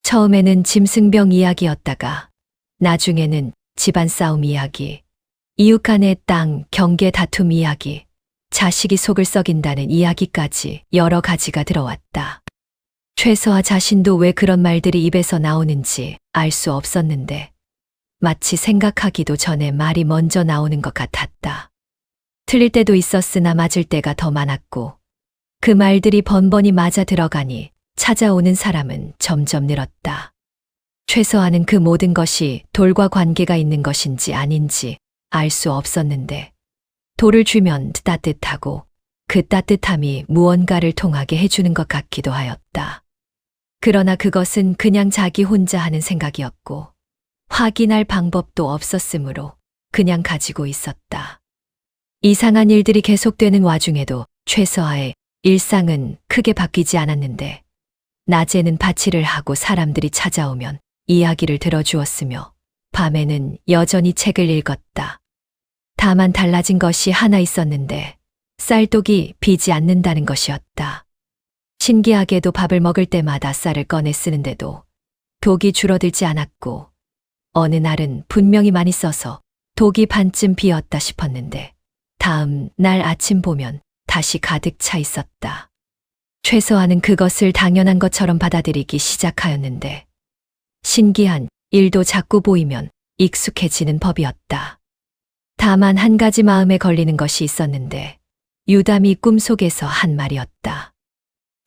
Speaker 1: 처음에는 짐승병 이야기였다가 나중에는 집안 싸움 이야기, 이웃 간의 땅, 경계 다툼 이야기, 자식이 속을 썩인다는 이야기까지 여러 가지가 들어왔다. 최서아 자신도 왜 그런 말들이 입에서 나오는지 알 수 없었는데 마치 생각하기도 전에 말이 먼저 나오는 것 같았다. 틀릴 때도 있었으나 맞을 때가 더 많았고 그 말들이 번번이 맞아 들어가니 찾아오는 사람은 점점 늘었다. 최서아는 그 모든 것이 돌과 관계가 있는 것인지 아닌지 알 수 없었는데 돌을 주면 따뜻하고 그 따뜻함이 무언가를 통하게 해주는 것 같기도 하였다. 그러나 그것은 그냥 자기 혼자 하는 생각이었고 확인할 방법도 없었으므로 그냥 가지고 있었다. 이상한 일들이 계속되는 와중에도 최서아의 일상은 크게 바뀌지 않았는데 낮에는 바치를 하고 사람들이 찾아오면 이야기를 들어주었으며 밤에는 여전히 책을 읽었다. 다만 달라진 것이 하나 있었는데 쌀독이 비지 않는다는 것이었다. 신기하게도 밥을 먹을 때마다 쌀을 꺼내 쓰는데도 독이 줄어들지 않았고 어느 날은 분명히 많이 써서 독이 반쯤 비었다 싶었는데 다음 날 아침 보면 다시 가득 차 있었다. 최서아는 그것을 당연한 것처럼 받아들이기 시작하였는데 신기한 일도 자꾸 보이면 익숙해지는 법이었다. 다만 한 가지 마음에 걸리는 것이 있었는데 유담이 꿈속에서 한 말이었다.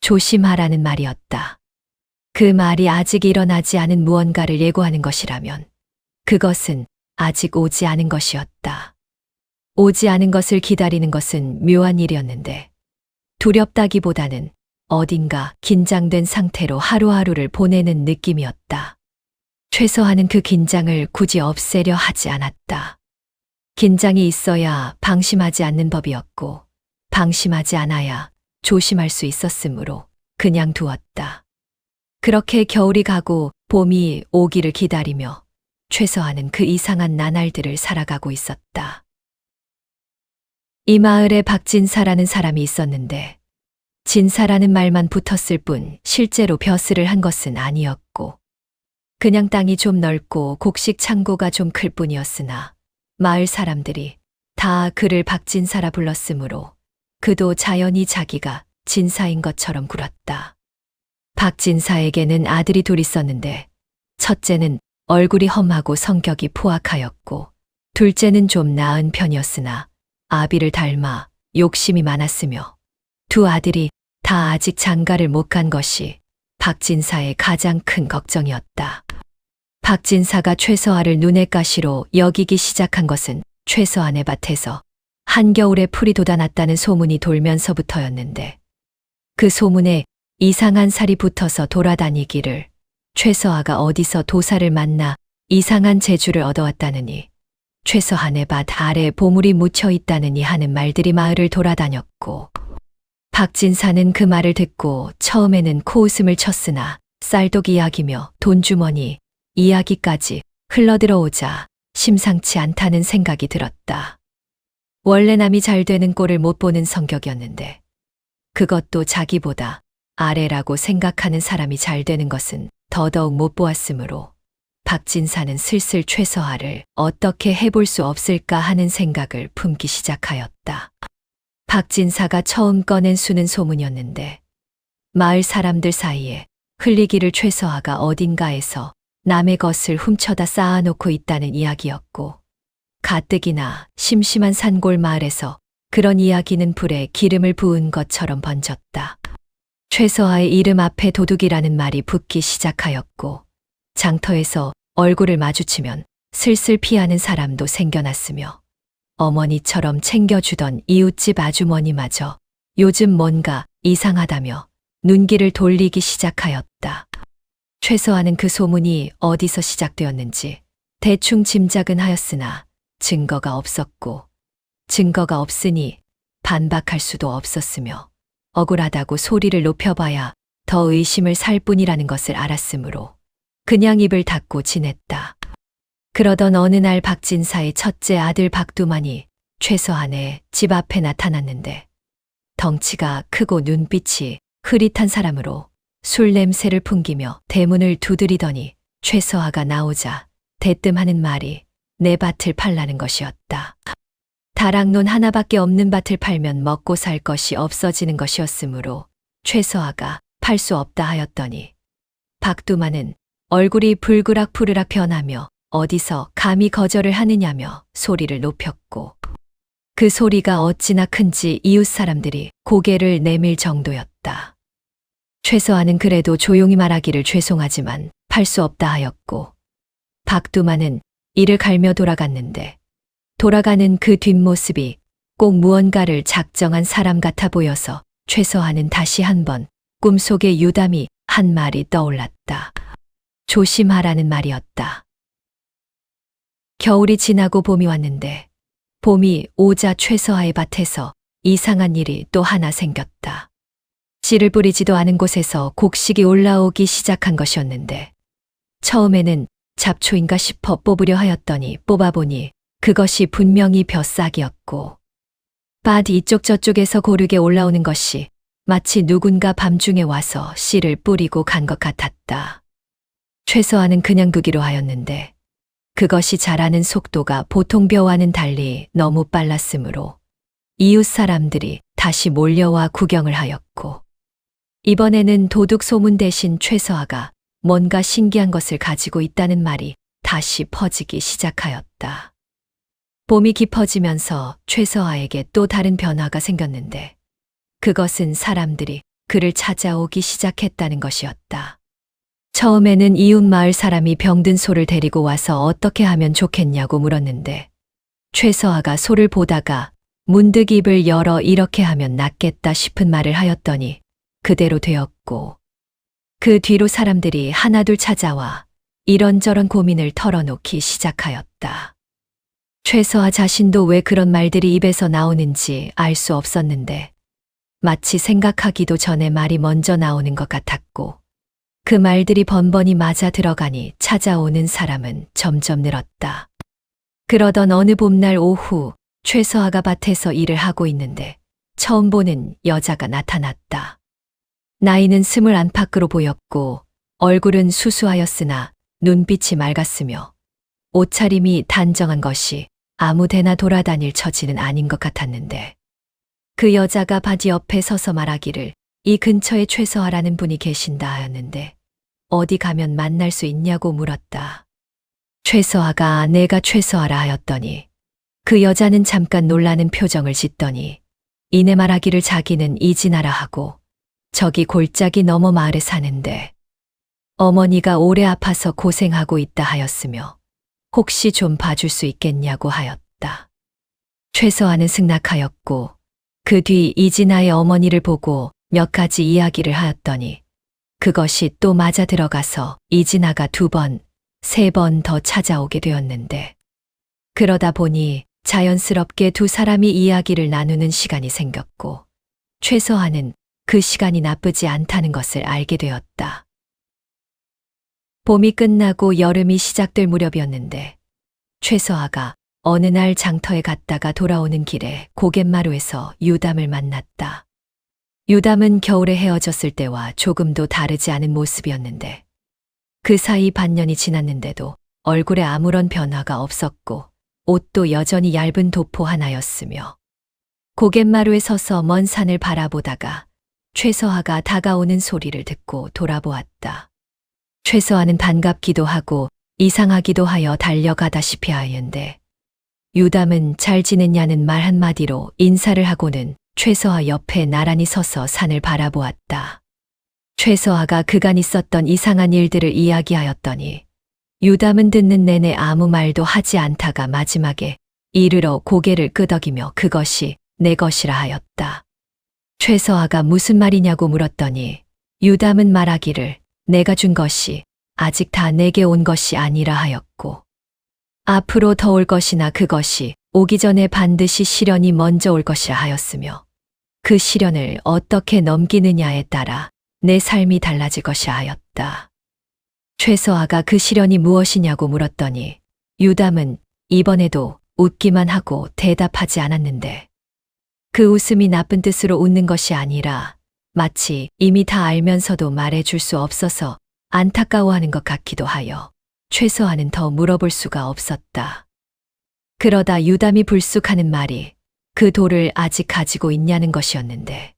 Speaker 1: 조심하라는 말이었다. 그 말이 아직 일어나지 않은 무언가를 예고하는 것이라면 그것은 아직 오지 않은 것이었다. 오지 않은 것을 기다리는 것은 묘한 일이었는데 두렵다기보다는 어딘가 긴장된 상태로 하루하루를 보내는 느낌이었다. 최서아는 그 긴장을 굳이 없애려 하지 않았다. 긴장이 있어야 방심하지 않는 법이었고 방심하지 않아야 조심할 수 있었으므로 그냥 두었다. 그렇게 겨울이 가고 봄이 오기를 기다리며 최서아는 그 이상한 나날들을 살아가고 있었다. 이 마을에 박진사라는 사람이 있었는데 진사라는 말만 붙었을 뿐 실제로 벼슬을 한 것은 아니었고 그냥 땅이 좀 넓고 곡식 창고가 좀 클 뿐이었으나 마을 사람들이 다 그를 박진사라 불렀으므로 그도 자연히 자기가 진사인 것처럼 굴었다. 박진사에게는 아들이 둘 있었는데 첫째는 얼굴이 험하고 성격이 포악하였고 둘째는 좀 나은 편이었으나 아비를 닮아 욕심이 많았으며 두 아들이 다 아직 장가를 못 간 것이 박진사의 가장 큰 걱정이었다. 박진사가 최서아를 눈의 가시로 여기기 시작한 것은 최서아네 밭에서 한겨울에 풀이 돋아났다는 소문이 돌면서부터였는데 그 소문에 이상한 살이 붙어서 돌아다니기를 최서아가 어디서 도사를 만나 이상한 재주를 얻어왔다느니 최서아네 밭 아래 보물이 묻혀 있다느니 하는 말들이 마을을 돌아다녔고 박진사는 그 말을 듣고 처음에는 코웃음을 쳤으나 쌀독 이야기며 돈주머니 이야기까지 흘러들어오자 심상치 않다는 생각이 들었다. 원래 남이 잘 되는 꼴을 못 보는 성격이었는데 그것도 자기보다 아래라고 생각하는 사람이 잘 되는 것은 더더욱 못 보았으므로 박진사는 슬슬 최서아를 어떻게 해볼 수 없을까 하는 생각을 품기 시작하였다. 박진사가 처음 꺼낸 수는 소문이었는데 마을 사람들 사이에 흘리기를 최서아가 어딘가에서 남의 것을 훔쳐다 쌓아놓고 있다는 이야기였고 가뜩이나 심심한 산골 마을에서 그런 이야기는 불에 기름을 부은 것처럼 번졌다. 최서아의 이름 앞에 도둑이라는 말이 붙기 시작하였고 장터에서 얼굴을 마주치면 슬슬 피하는 사람도 생겨났으며 어머니처럼 챙겨주던 이웃집 아주머니마저 요즘 뭔가 이상하다며 눈길을 돌리기 시작하였다. 최서아는 그 소문이 어디서 시작되었는지 대충 짐작은 하였으나 증거가 없었고 증거가 없으니 반박할 수도 없었으며 억울하다고 소리를 높여봐야 더 의심을 살 뿐이라는 것을 알았으므로 그냥 입을 닫고 지냈다. 그러던 어느 날 박진사의 첫째 아들 박두만이 최서아네 집 앞에 나타났는데 덩치가 크고 눈빛이 흐릿한 사람으로 술 냄새를 풍기며 대문을 두드리더니 최서아가 나오자 대뜸하는 말이 내 밭을 팔라는 것이었다. 다락논 하나밖에 없는 밭을 팔면 먹고 살 것이 없어지는 것이었으므로 최서아가 팔 수 없다 하였더니 박두만은 얼굴이 불그락 푸르락 변하며 어디서 감히 거절을 하느냐며 소리를 높였고 그 소리가 어찌나 큰지 이웃 사람들이 고개를 내밀 정도였다. 최서아는 그래도 조용히 말하기를 죄송하지만 팔 수 없다 하였고 박두만은 이를 갈며 돌아갔는데 돌아가는 그 뒷모습이 꼭 무언가를 작정한 사람 같아 보여서 최서아는 다시 한번 꿈속에 유담이 한 말이 떠올랐다. 조심하라는 말이었다. 겨울이 지나고 봄이 왔는데 봄이 오자 최서아의 밭에서 이상한 일이 또 하나 생겼다. 씨를 뿌리지도 않은 곳에서 곡식이 올라오기 시작한 것이었는데 처음에는 잡초인가 싶어 뽑으려 하였더니 뽑아보니 그것이 분명히 벼싹이었고 밭 이쪽 저쪽에서 고르게 올라오는 것이 마치 누군가 밤중에 와서 씨를 뿌리고 간 것 같았다. 최서아는 그냥 두기로 하였는데 그것이 자라는 속도가 보통 벼와는 달리 너무 빨랐으므로 이웃 사람들이 다시 몰려와 구경을 하였고 이번에는 도둑 소문 대신 최서아가 뭔가 신기한 것을 가지고 있다는 말이 다시 퍼지기 시작하였다. 봄이 깊어지면서 최서아에게 또 다른 변화가 생겼는데 그것은 사람들이 그를 찾아오기 시작했다는 것이었다. 처음에는 이웃 마을 사람이 병든 소를 데리고 와서 어떻게 하면 좋겠냐고 물었는데 최서아가 소를 보다가 문득 입을 열어 이렇게 하면 낫겠다 싶은 말을 하였더니 그대로 되었고 그 뒤로 사람들이 하나둘 찾아와 이런저런 고민을 털어놓기 시작하였다. 최서아 자신도 왜 그런 말들이 입에서 나오는지 알 수 없었는데 마치 생각하기도 전에 말이 먼저 나오는 것 같았고 그 말들이 번번이 맞아 들어가니 찾아오는 사람은 점점 늘었다. 그러던 어느 봄날 오후 최서아가 밭에서 일을 하고 있는데 처음 보는 여자가 나타났다. 나이는 20 안팎으로 보였고 얼굴은 수수하였으나 눈빛이 맑았으며 옷차림이 단정한 것이 아무데나 돌아다닐 처지는 아닌 것 같았는데 그 여자가 바지 옆에 서서 말하기를 이 근처에 최서아라는 분이 계신다 하였는데 어디 가면 만날 수 있냐고 물었다. 최서아가 내가 최서아라 하였더니 그 여자는 잠깐 놀라는 표정을 짓더니 이내 말하기를 자기는 이진아라 하고 저기 골짜기 너머 마을에 사는데 어머니가 오래 아파서 고생하고 있다 하였으며 혹시 좀 봐줄 수 있겠냐고 하였다. 최서아는 승낙하였고 그 뒤 이진아의 어머니를 보고 몇 가지 이야기를 하였더니 그것이 또 맞아 들어가서 이진아가 2번, 3번 더 찾아오게 되었는데 그러다 보니 자연스럽게 두 사람이 이야기를 나누는 시간이 생겼고 최서아는 그 시간이 나쁘지 않다는 것을 알게 되었다. 봄이 끝나고 여름이 시작될 무렵이었는데 최서아가 어느 날 장터에 갔다가 돌아오는 길에 고갯마루에서 유담을 만났다. 유담은 겨울에 헤어졌을 때와 조금도 다르지 않은 모습이었는데 그 사이 반년이 지났는데도 얼굴에 아무런 변화가 없었고 옷도 여전히 얇은 도포 하나였으며 고갯마루에 서서 먼 산을 바라보다가 최서아가 다가오는 소리를 듣고 돌아보았다. 최서아는 반갑기도 하고 이상하기도 하여 달려가다시피 하였는데 유담은 잘 지냈냐는 말 한마디로 인사를 하고는 최서아 옆에 나란히 서서 산을 바라보았다. 최서아가 그간 있었던 이상한 일들을 이야기하였더니 유담은 듣는 내내 아무 말도 하지 않다가 마지막에 이르러 고개를 끄덕이며 그것이 내 것이라 하였다. 최서아가 무슨 말이냐고 물었더니 유담은 말하기를 내가 준 것이 아직 다 내게 온 것이 아니라 하였고 앞으로 더 올 것이나 그것이 오기 전에 반드시 시련이 먼저 올 것이라 하였으며 그 시련을 어떻게 넘기느냐에 따라 내 삶이 달라질 것이라 하였다. 최서아가 그 시련이 무엇이냐고 물었더니 유담은 이번에도 웃기만 하고 대답하지 않았는데 그 웃음이 나쁜 뜻으로 웃는 것이 아니라 마치 이미 다 알면서도 말해줄 수 없어서 안타까워하는 것 같기도 하여 최서아는 더 물어볼 수가 없었다. 그러다 유담이 불쑥하는 말이 그 돌을 아직 가지고 있냐는 것이었는데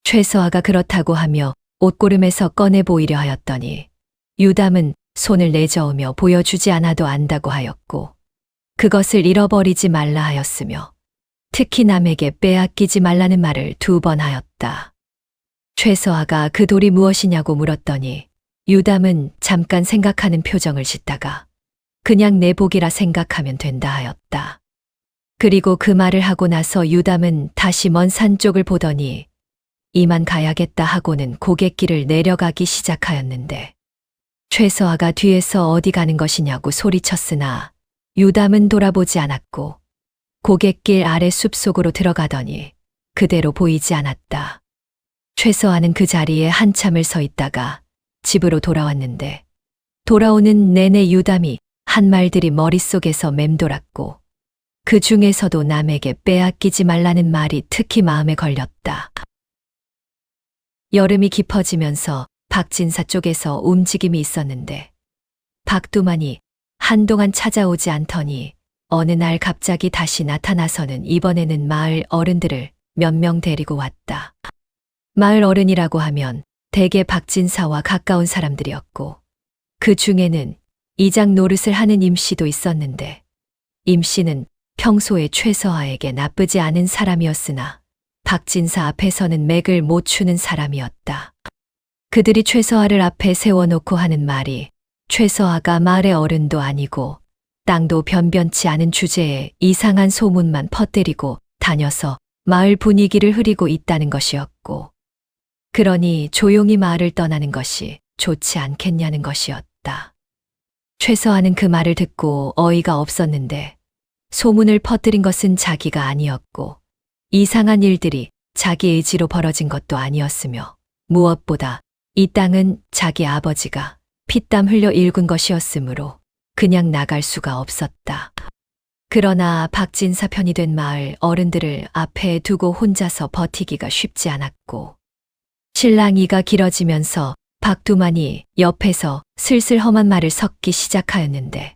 Speaker 1: 최서아가 그렇다고 하며 옷고름에서 꺼내 보이려 하였더니 유담은 손을 내저으며 보여주지 않아도 안다고 하였고 그것을 잃어버리지 말라 하였으며 특히 남에게 빼앗기지 말라는 말을 2번 하였다. 최서아가 그 돌이 무엇이냐고 물었더니 유담은 잠깐 생각하는 표정을 짓다가 그냥 내 복이라 생각하면 된다 하였다. 그리고 그 말을 하고 나서 유담은 다시 먼 산 쪽을 보더니 이만 가야겠다 하고는 고갯길을 내려가기 시작하였는데 최서아가 뒤에서 어디 가는 것이냐고 소리쳤으나 유담은 돌아보지 않았고 고갯길 아래 숲속으로 들어가더니 그대로 보이지 않았다. 최서아는 그 자리에 한참을 서 있다가 집으로 돌아왔는데 돌아오는 내내 유담이 한 말들이 머릿속에서 맴돌았고 그 중에서도 남에게 빼앗기지 말라는 말이 특히 마음에 걸렸다. 여름이 깊어지면서 박진사 쪽에서 움직임이 있었는데 박두만이 한동안 찾아오지 않더니 어느 날 갑자기 다시 나타나서는 이번에는 마을 어른들을 몇 명 데리고 왔다. 마을 어른이라고 하면 대개 박진사와 가까운 사람들이었고 그 중에는 이장 노릇을 하는 임씨도 있었는데 임씨는 평소에 최서아에게 나쁘지 않은 사람이었으나 박진사 앞에서는 맥을 못 추는 사람이었다. 그들이 최서아를 앞에 세워놓고 하는 말이 최서아가 마을의 어른도 아니고 땅도 변변치 않은 주제에 이상한 소문만 퍼뜨리고 다녀서 마을 분위기를 흐리고 있다는 것이었고 그러니 조용히 마을을 떠나는 것이 좋지 않겠냐는 것이었다. 최서아는 그 말을 듣고 어이가 없었는데 소문을 퍼뜨린 것은 자기가 아니었고 이상한 일들이 자기 의지로 벌어진 것도 아니었으며 무엇보다 이 땅은 자기 아버지가 피땀 흘려 일군 것이었으므로 그냥 나갈 수가 없었다. 그러나 박진사 편이 된 마을 어른들을 앞에 두고 혼자서 버티기가 쉽지 않았고 실랑이가 길어지면서 박두만이 옆에서 슬슬 험한 말을 섞기 시작하였는데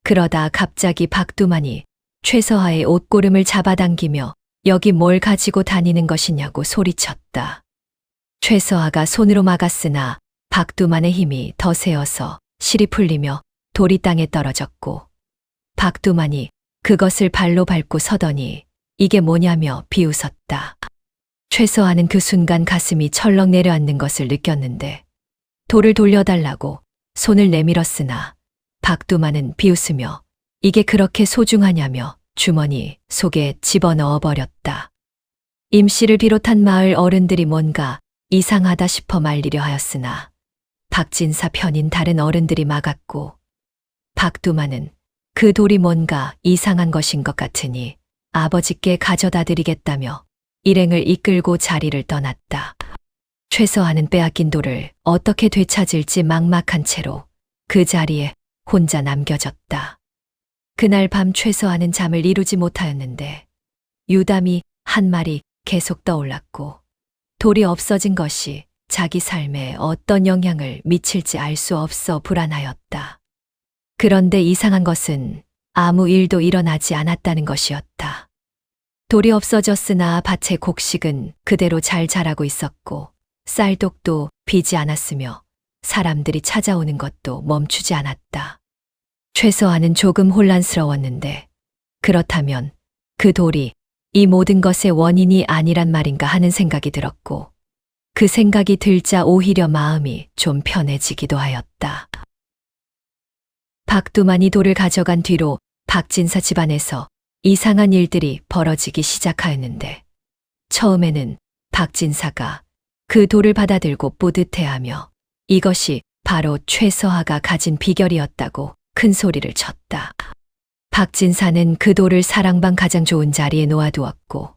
Speaker 1: 그러다 갑자기 박두만이 최서아의 옷고름을 잡아당기며 여기 뭘 가지고 다니는 것이냐고 소리쳤다. 최서아가 손으로 막았으나 박두만의 힘이 더 세어서 실이 풀리며 돌이 땅에 떨어졌고 박두만이 그것을 발로 밟고 서더니 이게 뭐냐며 비웃었다. 최서아는 그 순간 가슴이 철렁 내려앉는 것을 느꼈는데 돌을 돌려달라고 손을 내밀었으나 박두만은 비웃으며 이게 그렇게 소중하냐며 주머니 속에 집어넣어 버렸다. 임씨를 비롯한 마을 어른들이 뭔가 이상하다 싶어 말리려 하였으나 박진사 편인 다른 어른들이 막았고 박두만은 그 돌이 뭔가 이상한 것인 것 같으니 아버지께 가져다 드리겠다며 일행을 이끌고 자리를 떠났다. 최서아는 빼앗긴 돌을 어떻게 되찾을지 막막한 채로 그 자리에 혼자 남겨졌다. 그날 밤 최서아는 잠을 이루지 못하였는데 유담이 한 말이 계속 떠올랐고 돌이 없어진 것이 자기 삶에 어떤 영향을 미칠지 알 수 없어 불안하였다. 그런데 이상한 것은 아무 일도 일어나지 않았다는 것이었다. 돌이 없어졌으나 밭의 곡식은 그대로 잘 자라고 있었고 쌀독도 비지 않았으며 사람들이 찾아오는 것도 멈추지 않았다. 최서아는 조금 혼란스러웠는데 그렇다면 그 돌이 이 모든 것의 원인이 아니란 말인가 하는 생각이 들었고 그 생각이 들자 오히려 마음이 좀 편해지기도 하였다. 박두만이 돌을 가져간 뒤로 박진사 집안에서 이상한 일들이 벌어지기 시작하였는데 처음에는 박진사가 그 돌을 받아들고 뿌듯해하며 이것이 바로 최서아가 가진 비결이었다고 큰 소리를 쳤다. 박진사는 그 돌을 사랑방 가장 좋은 자리에 놓아두었고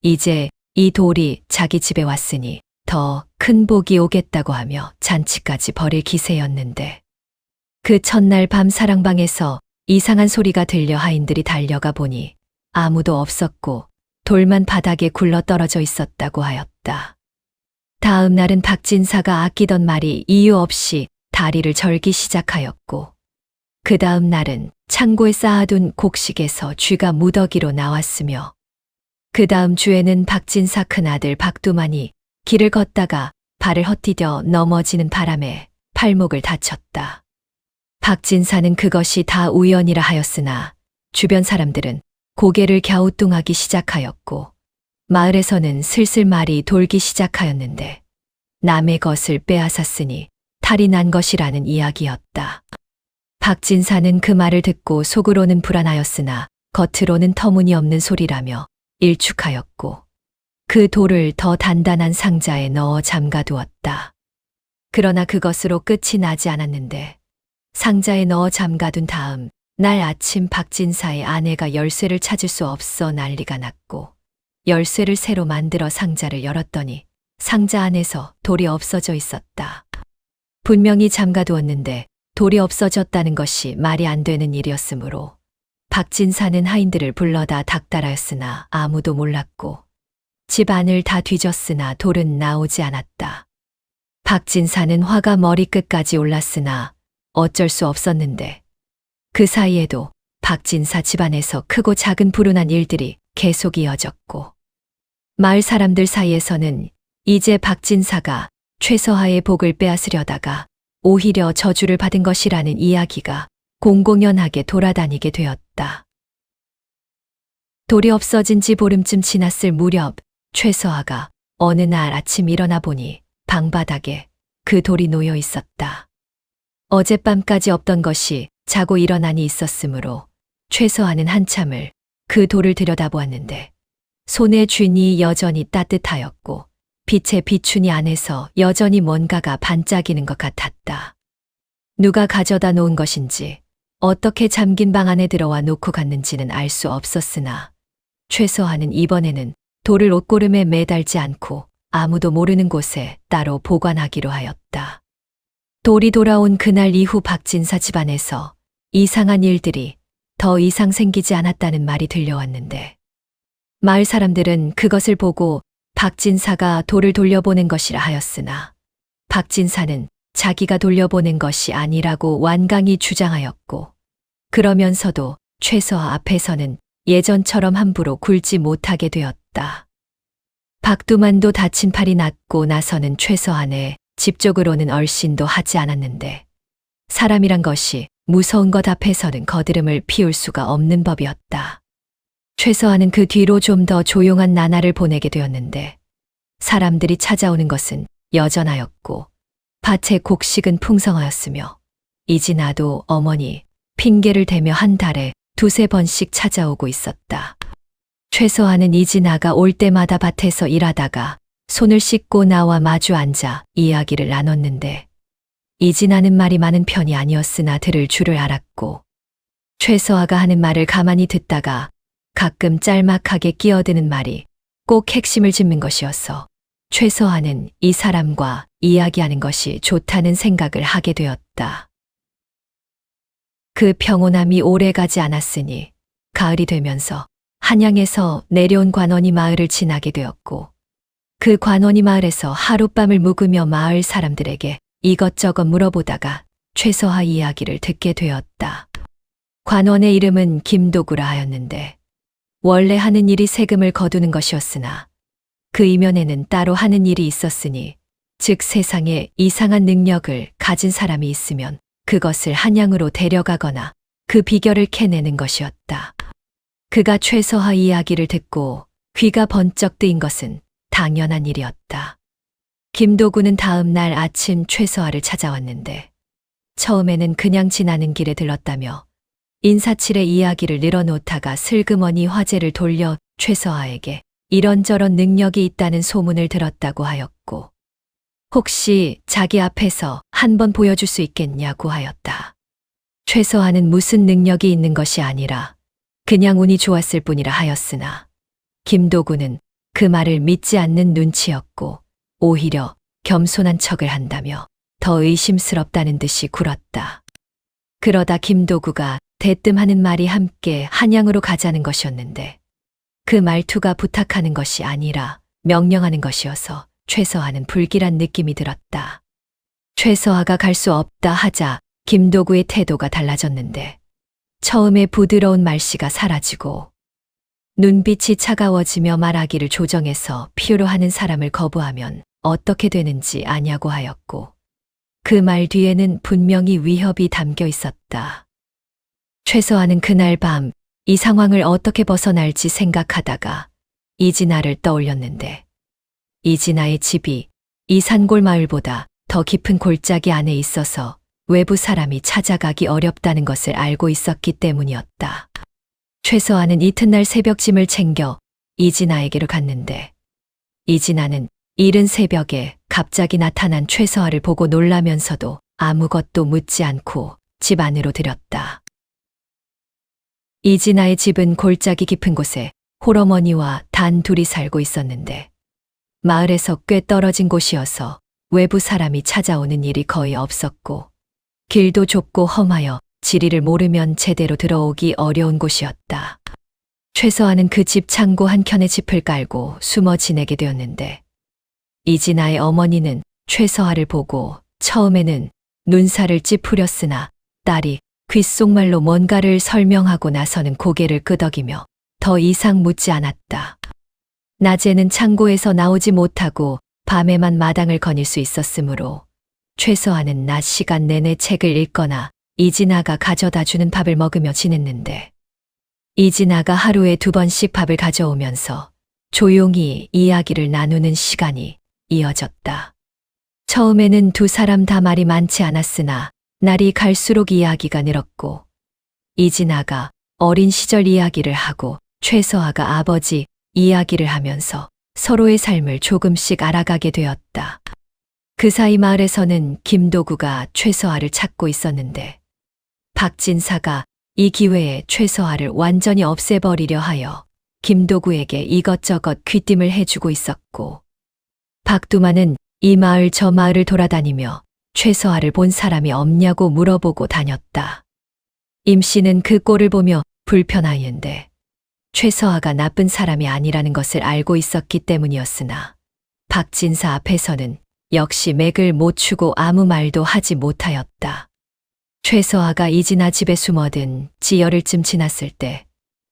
Speaker 1: 이제 이 돌이 자기 집에 왔으니 더 큰 복이 오겠다고 하며 잔치까지 벌일 기세였는데 그 첫날 밤 사랑방에서 이상한 소리가 들려 하인들이 달려가 보니 아무도 없었고 돌만 바닥에 굴러 떨어져 있었다고 하였다. 다음 날은 박진사가 아끼던 말이 이유 없이 다리를 절기 시작하였고 그 다음 날은 창고에 쌓아둔 곡식에서 쥐가 무더기로 나왔으며 그 다음 주에는 박진사 큰아들 박두만이 길을 걷다가 발을 헛디뎌 넘어지는 바람에 팔목을 다쳤다. 박진사는 그것이 다 우연이라 하였으나 주변 사람들은 고개를 갸우뚱하기 시작하였고 마을에서는 슬슬 말이 돌기 시작하였는데 남의 것을 빼앗았으니 탈이 난 것이라는 이야기였다. 박진사는 그 말을 듣고 속으로는 불안하였으나 겉으로는 터무니없는 소리라며 일축하였고 그 돌을 더 단단한 상자에 넣어 잠가두었다. 그러나 그것으로 끝이 나지 않았는데 상자에 넣어 잠가둔 다음 날 아침 박진사의 아내가 열쇠를 찾을 수 없어 난리가 났고 열쇠를 새로 만들어 상자를 열었더니 상자 안에서 돌이 없어져 있었다. 분명히 잠가두었는데 돌이 없어졌다는 것이 말이 안 되는 일이었으므로 박진사는 하인들을 불러다 닥달하였으나 아무도 몰랐고 집 안을 다 뒤졌으나 돌은 나오지 않았다. 박진사는 화가 머리끝까지 올랐으나 어쩔 수 없었는데 그 사이에도 박진사 집안에서 크고 작은 불운한 일들이 계속 이어졌고 마을 사람들 사이에서는 이제 박진사가 최서아의 복을 빼앗으려다가 오히려 저주를 받은 것이라는 이야기가 공공연하게 돌아다니게 되었다. 돌이 없어진 지 보름쯤 지났을 무렵 최서아가 어느 날 아침 일어나 보니 방바닥에 그 돌이 놓여 있었다. 어젯밤까지 없던 것이 자고 일어나니 있었으므로 최서아는 한참을 그 돌을 들여다보았는데 손에 쥔이 여전히 따뜻하였고 빛의 비춘이 안에서 여전히 뭔가가 반짝이는 것 같았다. 누가 가져다 놓은 것인지 어떻게 잠긴 방 안에 들어와 놓고 갔는지는 알 수 없었으나 최서아는 이번에는 돌을 옷고름에 매달지 않고 아무도 모르는 곳에 따로 보관하기로 하였다. 돌이 돌아온 그날 이후 박진사 집안에서 이상한 일들이 더 이상 생기지 않았다는 말이 들려왔는데 마을 사람들은 그것을 보고 박진사가 돌을 돌려보낸 것이라 하였으나 박진사는 자기가 돌려보낸 것이 아니라고 완강히 주장하였고 그러면서도 최서아 앞에서는 예전처럼 함부로 굴지 못하게 되었다. 박두만도 다친 팔이 낫고 나서는 최서한의 집 쪽으로는 얼씬도 하지 않았는데 사람이란 것이 무서운 것 앞에서는 거드름을 피울 수가 없는 법이었다. 최서한은 그 뒤로 좀 더 조용한 나날을 보내게 되었는데 사람들이 찾아오는 것은 여전하였고 밭의 곡식은 풍성하였으며 이진아도 어머니 핑계를 대며 한 달에 두세 번씩 찾아오고 있었다. 최서한은 이진아가 올 때마다 밭에서 일하다가 손을 씻고 나와 마주 앉아 이야기를 나눴는데 이진아는 말이 많은 편이 아니었으나 들을 줄을 알았고 최서아가 하는 말을 가만히 듣다가 가끔 짤막하게 끼어드는 말이 꼭 핵심을 짚는 것이어서 최서아는 이 사람과 이야기하는 것이 좋다는 생각을 하게 되었다. 그 평온함이 오래가지 않았으니 가을이 되면서 한양에서 내려온 관원이 마을을 지나게 되었고 그 관원이 마을에서 하룻밤을 묵으며 마을 사람들에게 이것저것 물어보다가 최서아 이야기를 듣게 되었다. 관원의 이름은 김도구라 하였는데 원래 하는 일이 세금을 거두는 것이었으나 그 이면에는 따로 하는 일이 있었으니 즉 세상에 이상한 능력을 가진 사람이 있으면 그것을 한양으로 데려가거나 그 비결을 캐내는 것이었다. 그가 최서아 이야기를 듣고 귀가 번쩍 뜨인 것은 당연한 일이었다. 김도구는 다음 날 아침 최서아를 찾아왔는데 처음에는 그냥 지나는 길에 들렀다며 인사칠의 이야기를 늘어놓다가 슬그머니 화제를 돌려 최서아에게 이런저런 능력이 있다는 소문을 들었다고 하였고 혹시 자기 앞에서 한번 보여줄 수 있겠냐고 하였다. 최서아는 무슨 능력이 있는 것이 아니라 그냥 운이 좋았을 뿐이라 하였으나 김도구는 그 말을 믿지 않는 눈치였고 오히려 겸손한 척을 한다며 더 의심스럽다는 듯이 굴었다. 그러다 김도구가 대뜸 하는 말이 함께 한양으로 가자는 것이었는데 그 말투가 부탁하는 것이 아니라 명령하는 것이어서 최서아는 불길한 느낌이 들었다. 최서아가 갈 수 없다 하자 김도구의 태도가 달라졌는데 처음에 부드러운 말씨가 사라지고 눈빛이 차가워지며 말하기를 조정해서 필요로 하는 사람을 거부하면 어떻게 되는지 아냐고 하였고 그 말 뒤에는 분명히 위협이 담겨 있었다. 최서아는 그날 밤 이 상황을 어떻게 벗어날지 생각하다가 이진아를 떠올렸는데 이진아의 집이 이 산골 마을보다 더 깊은 골짜기 안에 있어서 외부 사람이 찾아가기 어렵다는 것을 알고 있었기 때문이었다. 최서아는 이튿날 새벽짐을 챙겨 이진아에게로 갔는데 이진아는 이른 새벽에 갑자기 나타난 최서아를 보고 놀라면서도 아무것도 묻지 않고 집 안으로 들였다. 이진아의 집은 골짜기 깊은 곳에 홀어머니와 단 둘이 살고 있었는데 마을에서 꽤 떨어진 곳이어서 외부 사람이 찾아오는 일이 거의 없었고 길도 좁고 험하여 지리를 모르면 제대로 들어오기 어려운 곳이었다. 최서아는 그 집 창고 한켠에 짚을 깔고 숨어 지내게 되었는데 이진아의 어머니는 최서아를 보고 처음에는 눈살을 찌푸렸으나 딸이 귓속말로 뭔가를 설명하고 나서는 고개를 끄덕이며 더 이상 묻지 않았다. 낮에는 창고에서 나오지 못하고 밤에만 마당을 거닐 수 있었으므로 최서아는 낮 시간 내내 책을 읽거나 이진아가 가져다 주는 밥을 먹으며 지냈는데 이진아가 하루에 2번씩 밥을 가져오면서 조용히 이야기를 나누는 시간이 이어졌다. 처음에는 두 사람 다 말이 많지 않았으나 날이 갈수록 이야기가 늘었고 이진아가 어린 시절 이야기를 하고 최서아가 아버지 이야기를 하면서 서로의 삶을 조금씩 알아가게 되었다. 그 사이 마을에서는 김도구가 최서아를 찾고 있었는데 박진사가 이 기회에 최서아를 완전히 없애버리려 하여 김도구에게 이것저것 귀띔을 해주고 있었고 박두만은 이 마을 저 마을을 돌아다니며 최서아를 본 사람이 없냐고 물어보고 다녔다. 임씨는 그 꼴을 보며 불편하였는데 최서아가 나쁜 사람이 아니라는 것을 알고 있었기 때문이었으나 박진사 앞에서는 역시 맥을 못 추고 아무 말도 하지 못하였다. 최서아가 이진아 집에 숨어든 지열흘쯤 지났을 때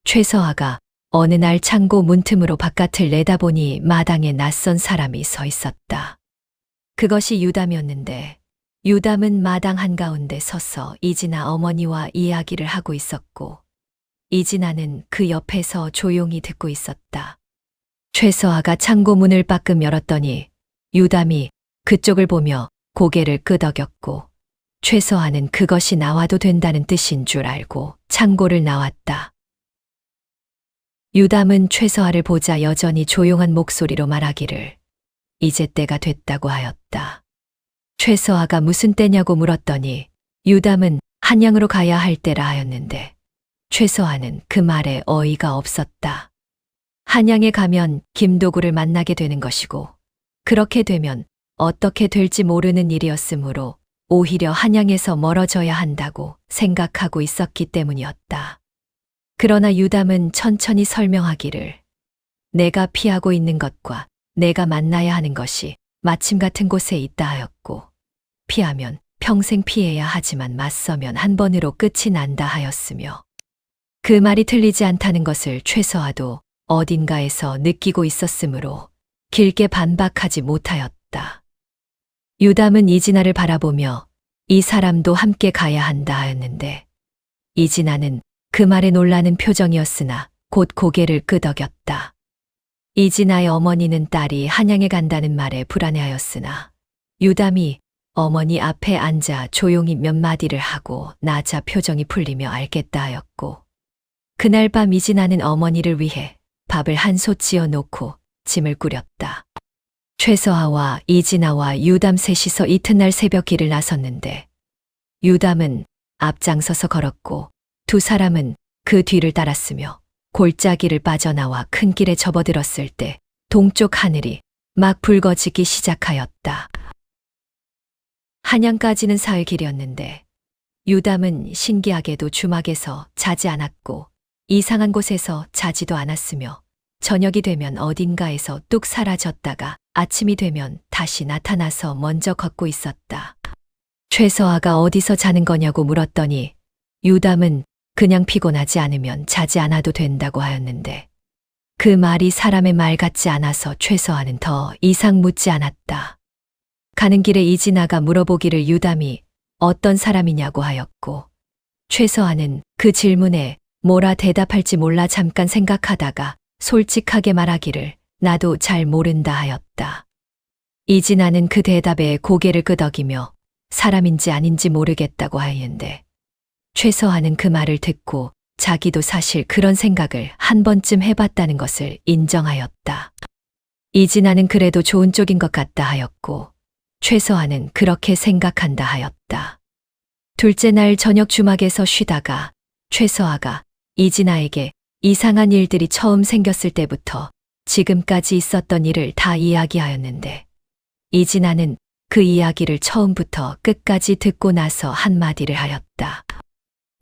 Speaker 1: 최서아가 어느 날 창고 문틈으로 바깥을 내다보니 마당에 낯선 사람이 서 있었다. 그것이 유담이었는데 유담은 마당 한가운데 서서 이진아 어머니와 이야기를 하고 있었고 이진아는 그 옆에서 조용히 듣고 있었다. 최서아가 창고 문을 빠끔 열었더니 유담이 그쪽을 보며 고개를 끄덕였고 최서아는 그것이 나와도 된다는 뜻인 줄 알고 창고를 나왔다. 유담은 최서아를 보자 여전히 조용한 목소리로 말하기를 이제 때가 됐다고 하였다. 최서아가 무슨 때냐고 물었더니 유담은 한양으로 가야 할 때라 하였는데 최서아는 그 말에 어이가 없었다. 한양에 가면 김도구를 만나게 되는 것이고 그렇게 되면 어떻게 될지 모르는 일이었으므로 오히려 한양에서 멀어져야 한다고 생각하고 있었기 때문이었다. 그러나 유담은 천천히 설명하기를 내가 피하고 있는 것과 내가 만나야 하는 것이 마침 같은 곳에 있다 하였고 피하면 평생 피해야 하지만 맞서면 한 번으로 끝이 난다 하였으며 그 말이 틀리지 않다는 것을 최서아도 어딘가에서 느끼고 있었으므로 길게 반박하지 못하였다. 유담은 이진아를 바라보며 이 사람도 함께 가야 한다 하였는데 이진아는 그 말에 놀라는 표정이었으나 곧 고개를 끄덕였다. 이진아의 어머니는 딸이 한양에 간다는 말에 불안해하였으나 유담이 어머니 앞에 앉아 조용히 몇 마디를 하고 나자 표정이 풀리며 알겠다 하였고 그날 밤 이진아는 어머니를 위해 밥을 한솥 지어 놓고 짐을 꾸렸다. 최서아와 이진아와 유담 셋이서 이튿날 새벽 길을 나섰는데 유담은 앞장서서 걸었고 두 사람은 그 뒤를 따랐으며 골짜기를 빠져나와 큰 길에 접어들었을 때 동쪽 하늘이 막 붉어지기 시작하였다. 한양까지는 사흘 길이었는데 유담은 신기하게도 주막에서 자지 않았고 이상한 곳에서 자지도 않았으며 저녁이 되면 어딘가에서 뚝 사라졌다가 아침이 되면 다시 나타나서 먼저 걷고 있었다. 최서아가 어디서 자는 거냐고 물었더니 유담은 그냥 피곤하지 않으면 자지 않아도 된다고 하였는데 그 말이 사람의 말 같지 않아서 최서아는 더 이상 묻지 않았다. 가는 길에 이진아가 물어보기를 유담이 어떤 사람이냐고 하였고 최서아는 그 질문에 뭐라 대답할지 몰라 잠깐 생각하다가 솔직하게 말하기를 나도 잘 모른다 하였다. 이진아는 그 대답에 고개를 끄덕이며 사람인지 아닌지 모르겠다고 하였는데 최서아는 그 말을 듣고 자기도 사실 그런 생각을 한 번쯤 해봤다는 것을 인정하였다. 이진아는 그래도 좋은 쪽인 것 같다 하였고 최서아는 그렇게 생각한다 하였다. 둘째 날 저녁 주막에서 쉬다가 최서아가 이진아에게 이상한 일들이 처음 생겼을 때부터 지금까지 있었던 일을 다 이야기하였는데 이진아는 그 이야기를 처음부터 끝까지 듣고 나서 한마디를 하였다.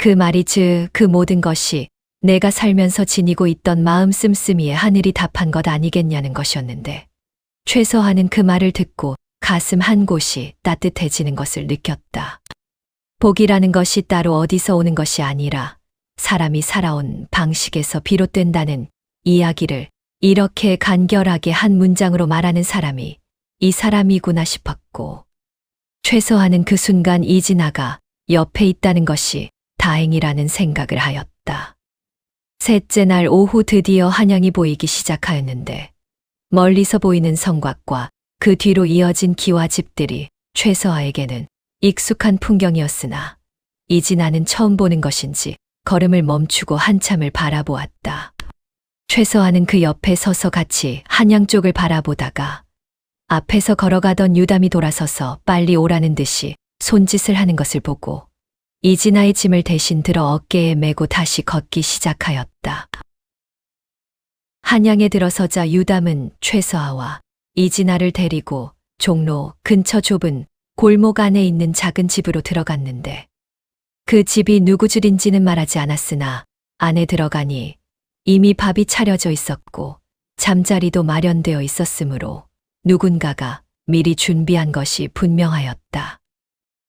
Speaker 1: 그 말이 그 모든 것이 내가 살면서 지니고 있던 마음 씀씀이에 하늘이 답한 것 아니겠냐는 것이었는데 최서아는 그 말을 듣고 가슴 한 곳이 따뜻해지는 것을 느꼈다. 복이라는 것이 따로 어디서 오는 것이 아니라 사람이 살아온 방식에서 비롯된다는 이야기를 이렇게 간결하게 한 문장으로 말하는 사람이 이 사람이구나 싶었고 최서아는 그 순간 이진아가 옆에 있다는 것이 다행이라는 생각을 하였다. 셋째 날 오후 드디어 한양이 보이기 시작하였는데 멀리서 보이는 성곽과 그 뒤로 이어진 기와 집들이 최서아에게는 익숙한 풍경이었으나 이진아는 처음 보는 것인지 걸음을 멈추고 한참을 바라보았다. 최서아는 그 옆에 서서 같이 한양 쪽을 바라보다가 앞에서 걸어가던 유담이 돌아서서 빨리 오라는 듯이 손짓을 하는 것을 보고 이진아의 짐을 대신 들어 어깨에 메고 다시 걷기 시작하였다. 한양에 들어서자 유담은 최서아와 이진아를 데리고 종로 근처 좁은 골목 안에 있는 작은 집으로 들어갔는데 그 집이 누구 집인지는 말하지 않았으나 안에 들어가니 이미 밥이 차려져 있었고 잠자리도 마련되어 있었으므로 누군가가 미리 준비한 것이 분명하였다.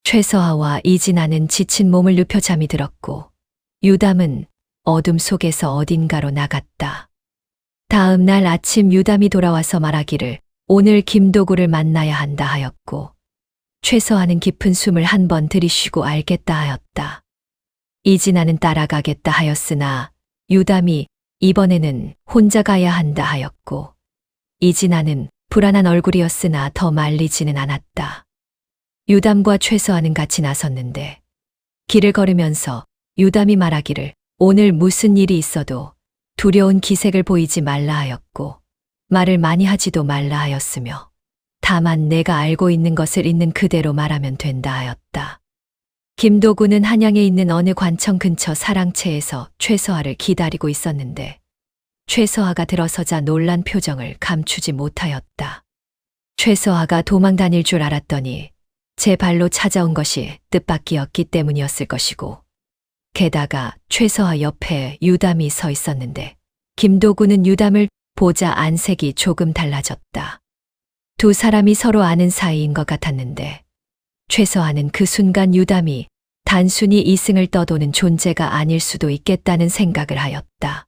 Speaker 1: 최서아와 이진아는 지친 몸을 눕혀 잠이 들었고 유담은 어둠 속에서 어딘가로 나갔다. 다음 날 아침 유담이 돌아와서 말하기를 오늘 김도구를 만나야 한다 하였고, 최서하는 깊은 숨을 한 번 들이쉬고 알겠다 하였다. 이진아는 따라가겠다 하였으나 유담이 이번에는 혼자 가야 한다 하였고, 이진아는 불안한 얼굴이었으나 더 말리지는 않았다. 유담과 최서하는 같이 나섰는데 길을 걸으면서 유담이 말하기를 오늘 무슨 일이 있어도 두려운 기색을 보이지 말라 하였고, 말을 많이 하지도 말라 하였으며 다만 내가 알고 있는 것을 있는 그대로 말하면 된다 하였다. 김도구는 한양에 있는 어느 관청 근처 사랑채에서 최서하를 기다리고 있었는데 최서하가 들어서자 놀란 표정을 감추지 못하였다. 최서하가 도망 다닐 줄 알았더니 제 발로 찾아온 것이 뜻밖이었기 때문이었을 것이고, 게다가 최서하 옆에 유담이 서 있었는데 김도구는 유담을 보자 안색이 조금 달라졌다. 두 사람이 서로 아는 사이인 것 같았는데 최서하는 그 순간 유담이 단순히 이승을 떠도는 존재가 아닐 수도 있겠다는 생각을 하였다.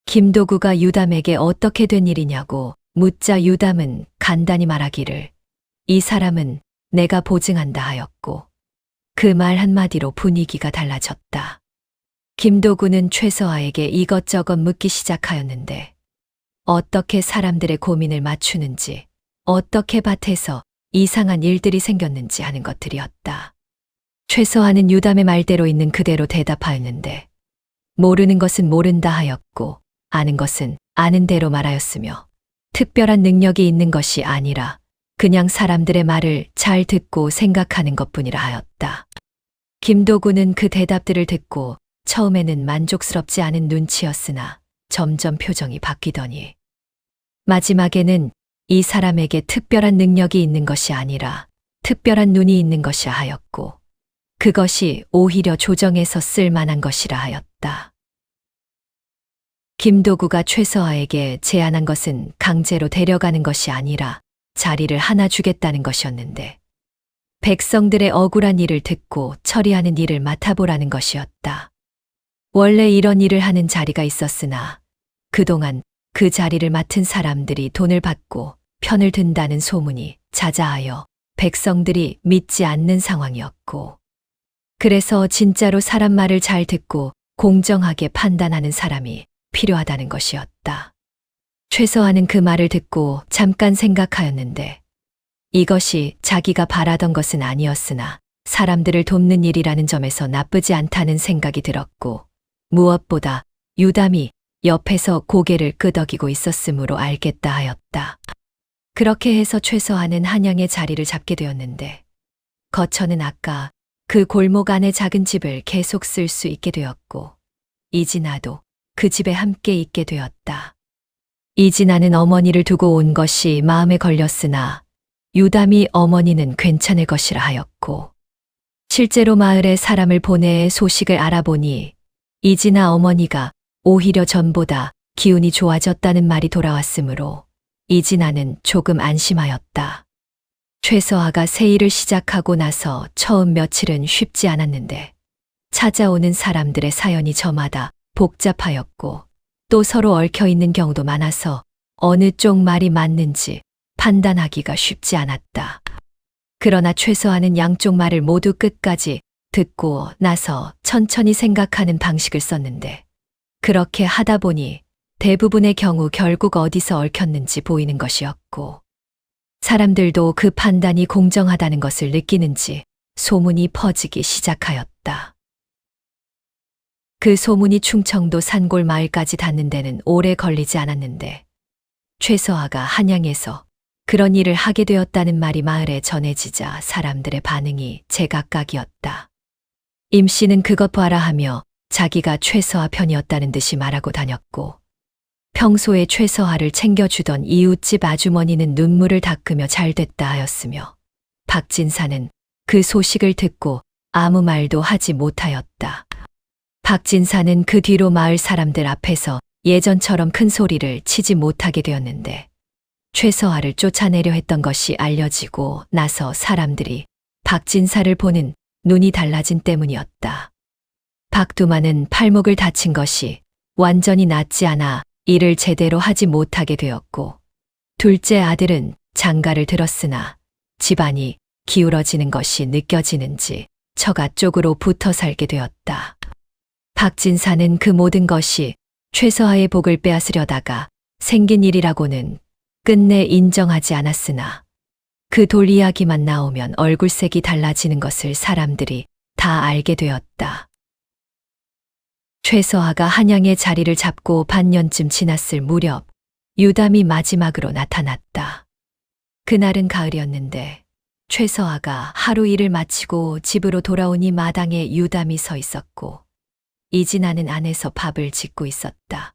Speaker 1: 김도구가 유담에게 어떻게 된 일이냐고 묻자 유담은 간단히 말하기를 이 사람은 내가 보증한다 하였고, 그 말 한마디로 분위기가 달라졌다. 김도구는 최서하에게 이것저것 묻기 시작하였는데 어떻게 사람들의 고민을 맞추는지, 어떻게 밭에서 이상한 일들이 생겼는지 하는 것들이었다. 최서하는 유담의 말대로 있는 그대로 대답하였는데 모르는 것은 모른다 하였고 아는 것은 아는 대로 말하였으며 특별한 능력이 있는 것이 아니라 그냥 사람들의 말을 잘 듣고 생각하는 것뿐이라 하였다. 김도구는 그 대답들을 듣고 처음에는 만족스럽지 않은 눈치였으나 점점 표정이 바뀌더니 마지막에는 이 사람에게 특별한 능력이 있는 것이 아니라 특별한 눈이 있는 것이라 하였고, 그것이 오히려 조정에서 쓸 만한 것이라 하였다. 김도구가 최서하에게 제안한 것은 강제로 데려가는 것이 아니라 자리를 하나 주겠다는 것이었는데 백성들의 억울한 일을 듣고 처리하는 일을 맡아보라는 것이었다. 원래 이런 일을 하는 자리가 있었으나 그동안 그 자리를 맡은 사람들이 돈을 받고 편을 든다는 소문이 자자하여 백성들이 믿지 않는 상황이었고, 그래서 진짜로 사람 말을 잘 듣고 공정하게 판단하는 사람이 필요하다는 것이었다. 최서하는 그 말을 듣고 잠깐 생각하였는데 이것이 자기가 바라던 것은 아니었으나 사람들을 돕는 일이라는 점에서 나쁘지 않다는 생각이 들었고, 무엇보다 유담이 옆에서 고개를 끄덕이고 있었으므로 알겠다 하였다. 그렇게 해서 최서하는 한양의 자리를 잡게 되었는데 거처는 아까 그 골목 안의 작은 집을 계속 쓸 수 있게 되었고, 이진아도 그 집에 함께 있게 되었다. 이진아는 어머니를 두고 온 것이 마음에 걸렸으나 유담이 어머니는 괜찮을 것이라 하였고, 실제로 마을에 사람을 보내 소식을 알아보니 이진아 어머니가 오히려 전보다 기운이 좋아졌다는 말이 돌아왔으므로 이진아는 조금 안심하였다. 최서하가 새 일을 시작하고 나서 처음 며칠은 쉽지 않았는데 찾아오는 사람들의 사연이 저마다 복잡하였고 또 서로 얽혀있는 경우도 많아서 어느 쪽 말이 맞는지 판단하기가 쉽지 않았다. 그러나 최서하는 양쪽 말을 모두 끝까지 듣고 나서 천천히 생각하는 방식을 썼는데 그렇게 하다 보니 대부분의 경우 결국 어디서 얽혔는지 보이는 것이었고, 사람들도 그 판단이 공정하다는 것을 느끼는지 소문이 퍼지기 시작하였다. 그 소문이 충청도 산골 마을까지 닿는 데는 오래 걸리지 않았는데 최서하가 한양에서 그런 일을 하게 되었다는 말이 마을에 전해지자 사람들의 반응이 제각각이었다. 임씨는 그것 봐라 하며 자기가 최서하 편이었다는 듯이 말하고 다녔고, 평소에 최서하를 챙겨주던 이웃집 아주머니는 눈물을 닦으며 잘됐다 하였으며 박진사는 그 소식을 듣고 아무 말도 하지 못하였다. 박진사는 그 뒤로 마을 사람들 앞에서 예전처럼 큰 소리를 치지 못하게 되었는데 최서하를 쫓아내려 했던 것이 알려지고 나서 사람들이 박진사를 보는 눈이 달라진 때문이었다. 박두만은 팔목을 다친 것이 완전히 낫지 않아 일을 제대로 하지 못하게 되었고, 둘째 아들은 장가를 들었으나 집안이 기울어지는 것이 느껴지는지 처가 쪽으로 붙어 살게 되었다. 박진사는 그 모든 것이 최서아의 복을 빼앗으려다가 생긴 일이라고는 끝내 인정하지 않았으나 그 돌 이야기만 나오면 얼굴색이 달라지는 것을 사람들이 다 알게 되었다. 최서아가 한양의 자리를 잡고 반년쯤 지났을 무렵 유담이 마지막으로 나타났다. 그날은 가을이었는데 최서아가 하루 일을 마치고 집으로 돌아오니 마당에 유담이 서 있었고 이진아는 안에서 밥을 짓고 있었다.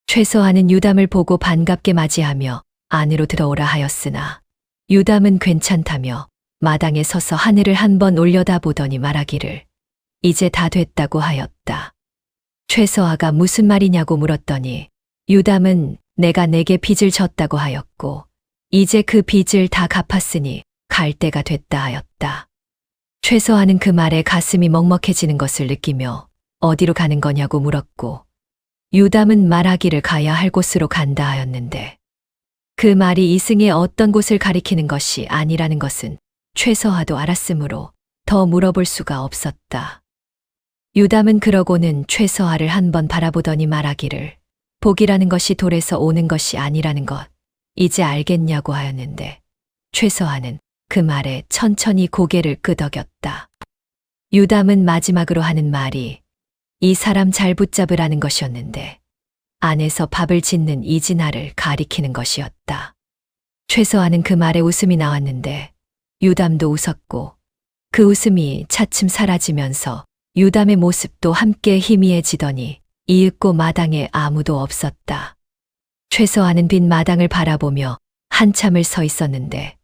Speaker 1: 최서아는 유담을 보고 반갑게 맞이하며 안으로 들어오라 하였으나 유담은 괜찮다며 마당에 서서 하늘을 한번 올려다보더니 말하기를 이제 다 됐다고 하였다. 최서아가 무슨 말이냐고 물었더니 유담은 내가 내게 빚을 졌다고 하였고 이제 그 빚을 다 갚았으니 갈 때가 됐다 하였다. 최서아는 그 말에 가슴이 먹먹해지는 것을 느끼며 어디로 가는 거냐고 물었고 유담은 말하기를 가야 할 곳으로 간다 하였는데 그 말이 이승의 어떤 곳을 가리키는 것이 아니라는 것은 최서아도 알았으므로 더 물어볼 수가 없었다. 유담은 그러고는 최서아를 한번 바라보더니 말하기를 복이라는 것이 돌에서 오는 것이 아니라는 것 이제 알겠냐고 하였는데 최서아는 그 말에 천천히 고개를 끄덕였다. 유담은 마지막으로 하는 말이 이 사람 잘 붙잡으라는 것이었는데 안에서 밥을 짓는 이진아를 가리키는 것이었다. 최서아는 그 말에 웃음이 나왔는데 유담도 웃었고 그 웃음이 차츰 사라지면서 유담의 모습도 함께 희미해지더니 이윽고 마당에 아무도 없었다. 최서아는 빈 마당을 바라보며 한참을 서 있었는데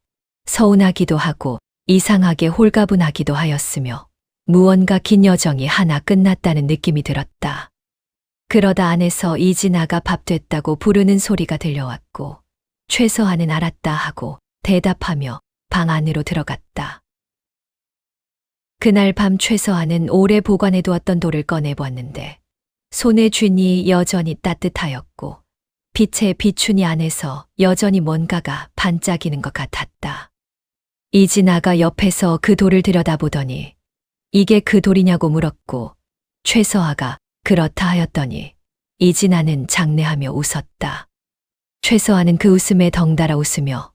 Speaker 1: 서운하기도 하고 이상하게 홀가분하기도 하였으며 무언가 긴 여정이 하나 끝났다는 느낌이 들었다. 그러다 안에서 이진아가 밥 됐다고 부르는 소리가 들려왔고 최서아는 알았다 하고 대답하며 방 안으로 들어갔다. 그날 밤 최서아는 오래 보관해두었던 돌을 꺼내보았는데 손에 쥔이 여전히 따뜻하였고 빛의 비춘이 안에서 여전히 뭔가가 반짝이는 것 같았다. 이진아가 옆에서 그 돌을 들여다보더니 이게 그 돌이냐고 물었고 최서아가 그렇다 하였더니 이진아는 장내하며 웃었다. 최서아는 그 웃음에 덩달아 웃으며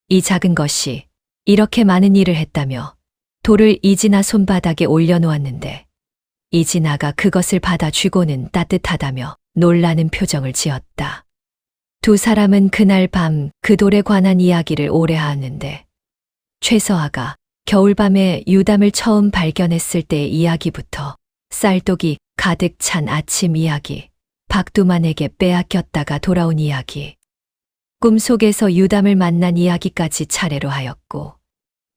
Speaker 1: 이 작은 것이 이렇게 많은 일을 했다며 돌을 이진아 손바닥에 올려놓았는데 이진아가 그것을 받아 쥐고는 따뜻하다며 놀라는 표정을 지었다. 두 사람은 그날 밤 그 돌에 관한 이야기를 오래 하였는데 최서아가 겨울밤에 유담을 처음 발견했을 때의 이야기부터 쌀독이 가득 찬 아침 이야기, 박두만에게 빼앗겼다가 돌아온 이야기, 꿈속에서 유담을 만난 이야기까지 차례로 하였고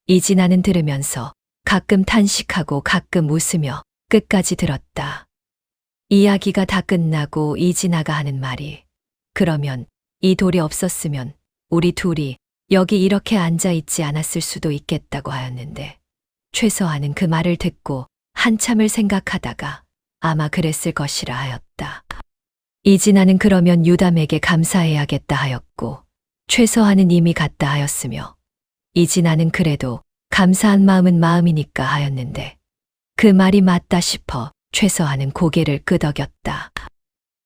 Speaker 1: 이진아는 들으면서 가끔 탄식하고 가끔 웃으며 끝까지 들었다. 이야기가 다 끝나고 이진아가 하는 말이 그러면 이 돌이 없었으면 우리 둘이 여기 이렇게 앉아있지 않았을 수도 있겠다고 하였는데 최서아는 그 말을 듣고 한참을 생각하다가 아마 그랬을 것이라 하였다. 이진아는 그러면 유담에게 감사해야겠다 하였고 최서아는 이미 갔다 하였으며 이진아는 그래도 감사한 마음은 마음이니까 하였는데 그 말이 맞다 싶어 최서아는 고개를 끄덕였다.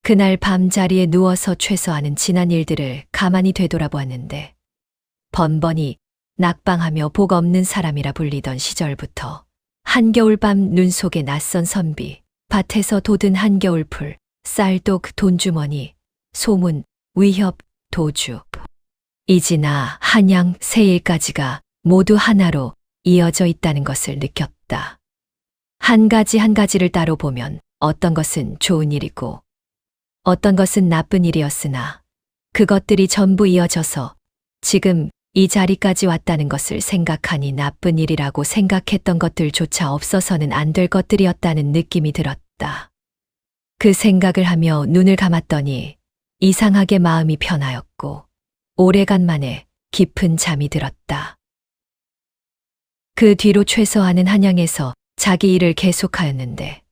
Speaker 1: 그날 밤자리에 누워서 최서아는 지난 일들을 가만히 되돌아보았는데 번번이 낙방하며 복 없는 사람이라 불리던 시절부터 한겨울밤 눈 속에 낯선 선비, 밭에서 돋은 한겨울풀, 쌀독 돈주머니, 소문, 위협, 도주, 이진아, 한양, 세일까지가 모두 하나로 이어져 있다는 것을 느꼈다. 한 가지 한 가지를 따로 보면 어떤 것은 좋은 일이고 어떤 것은 나쁜 일이었으나 그것들이 전부 이어져서 지금 이 자리까지 왔다는 것을 생각하니 나쁜 일이라고 생각했던 것들조차 없어서는 안 될 것들이었다는 느낌이 들었다. 그 생각을 하며 눈을 감았더니 이상하게 마음이 편하였고 오래간만에 깊은 잠이 들었다. 그 뒤로 최서아는 한양에서 자기 일을 계속하였는데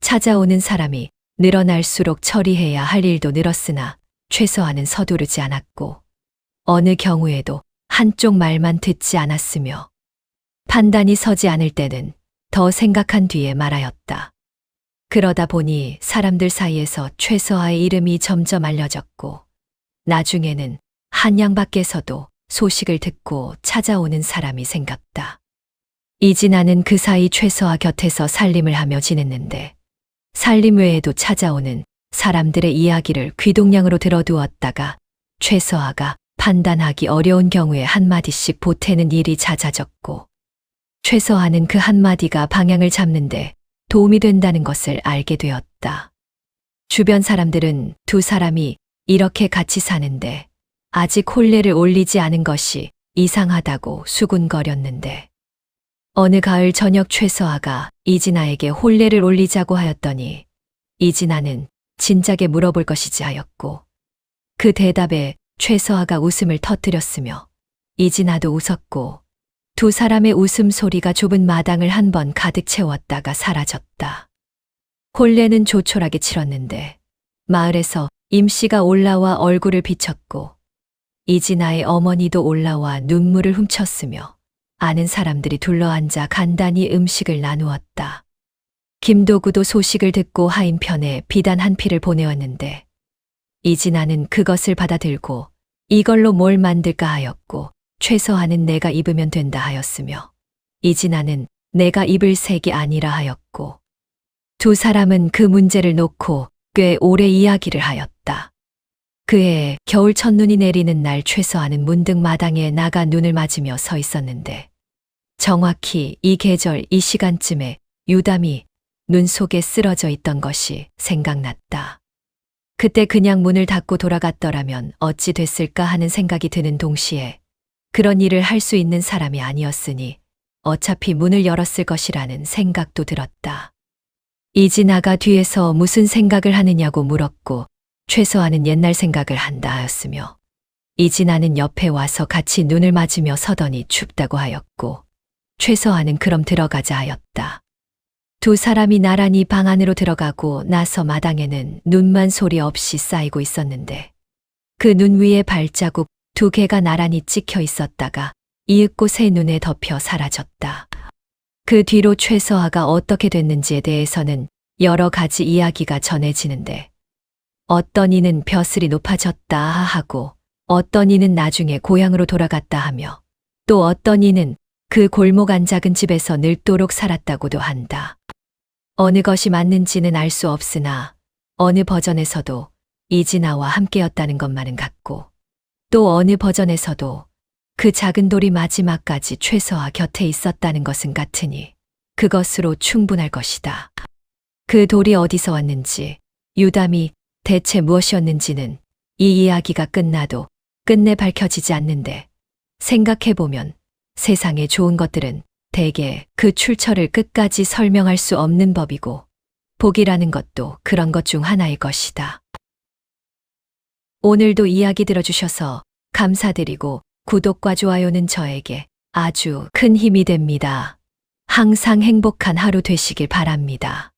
Speaker 1: 찾아오는 사람이 늘어날수록 처리해야 할 일도 늘었으나 최서아는 서두르지 않았고 어느 경우에도 한쪽 말만 듣지 않았으며 판단이 서지 않을 때는 더 생각한 뒤에 말하였다. 그러다 보니 사람들 사이에서 최서아의 이름이 점점 알려졌고 나중에는 한양 밖에서도 소식을 듣고 찾아오는 사람이 생겼다. 이진아는 그 사이 최서아 곁에서 살림을 하며 지냈는데 살림 외에도 찾아오는 사람들의 이야기를 귀동냥으로 들어두었다가 최서아가 판단하기 어려운 경우에 한마디씩 보태는 일이 잦아졌고 최서아는 그 한마디가 방향을 잡는데 도움이 된다는 것을 알게 되었다. 주변 사람들은 두 사람이 이렇게 같이 사는데 아직 혼례를 올리지 않은 것이 이상하다고 수군거렸는데 어느 가을 저녁 최서아가 이진아에게 혼례를 올리자고 하였더니 이진아는 진작에 물어볼 것이지 하였고 그 대답에 최서아가 웃음을 터뜨렸으며 이진아도 웃었고 두 사람의 웃음소리가 좁은 마당을 한 번 가득 채웠다가 사라졌다. 혼례는 조촐하게 치렀는데 마을에서 임씨가 올라와 얼굴을 비쳤고 이진아의 어머니도 올라와 눈물을 훔쳤으며 아는 사람들이 둘러앉아 간단히 음식을 나누었다. 김도구도 소식을 듣고 하인편에 비단 한 피를 보내왔는데 이진아는 그것을 받아들고 이걸로 뭘 만들까 하였고 최서아는 내가 입으면 된다 하였으며 이진아는 내가 입을 색이 아니라 하였고 두 사람은 그 문제를 놓고 꽤 오래 이야기를 하였다. 그해 겨울 첫눈이 내리는 날 최서아는 문득 마당에 나가 눈을 맞으며 서 있었는데 정확히 이 계절 이 시간쯤에 유담이 눈 속에 쓰러져 있던 것이 생각났다. 그때 그냥 문을 닫고 돌아갔더라면 어찌 됐을까 하는 생각이 드는 동시에 그런 일을 할 수 있는 사람이 아니었으니 어차피 문을 열었을 것이라는 생각도 들었다. 이진아가 뒤에서 무슨 생각을 하느냐고 물었고 최서아는 옛날 생각을 한다 하였으며 이진아는 옆에 와서 같이 눈을 맞으며 서더니 춥다고 하였고 최서아는 그럼 들어가자 하였다. 두 사람이 나란히 방 안으로 들어가고 나서 마당에는 눈만 소리 없이 쌓이고 있었는데 그 눈 위에 발자국 두 개가 나란히 찍혀 있었다가 이윽고 새 눈에 덮여 사라졌다. 그 뒤로 최서아가 어떻게 됐는지에 대해서는 여러 가지 이야기가 전해지는데 어떤 이는 벼슬이 높아졌다 하고 어떤 이는 나중에 고향으로 돌아갔다 하며 또 어떤 이는 그 골목 안 작은 집에서 늙도록 살았다고도 한다. 어느 것이 맞는지는 알 수 없으나 어느 버전에서도 이진아와 함께였다는 것만은 같고 또 어느 버전에서도 그 작은 돌이 마지막까지 최서아 곁에 있었다는 것은 같으니 그것으로 충분할 것이다. 그 돌이 어디서 왔는지 유담이 대체 무엇이었는지는 이 이야기가 끝나도 끝내 밝혀지지 않는데 생각해보면 세상에 좋은 것들은 대개 그 출처를 끝까지 설명할 수 없는 법이고 복이라는 것도 그런 것 중 하나일 것이다. 오늘도 이야기 들어주셔서 감사드리고 구독과 좋아요는 저에게 아주 큰 힘이 됩니다. 항상 행복한 하루 되시길 바랍니다.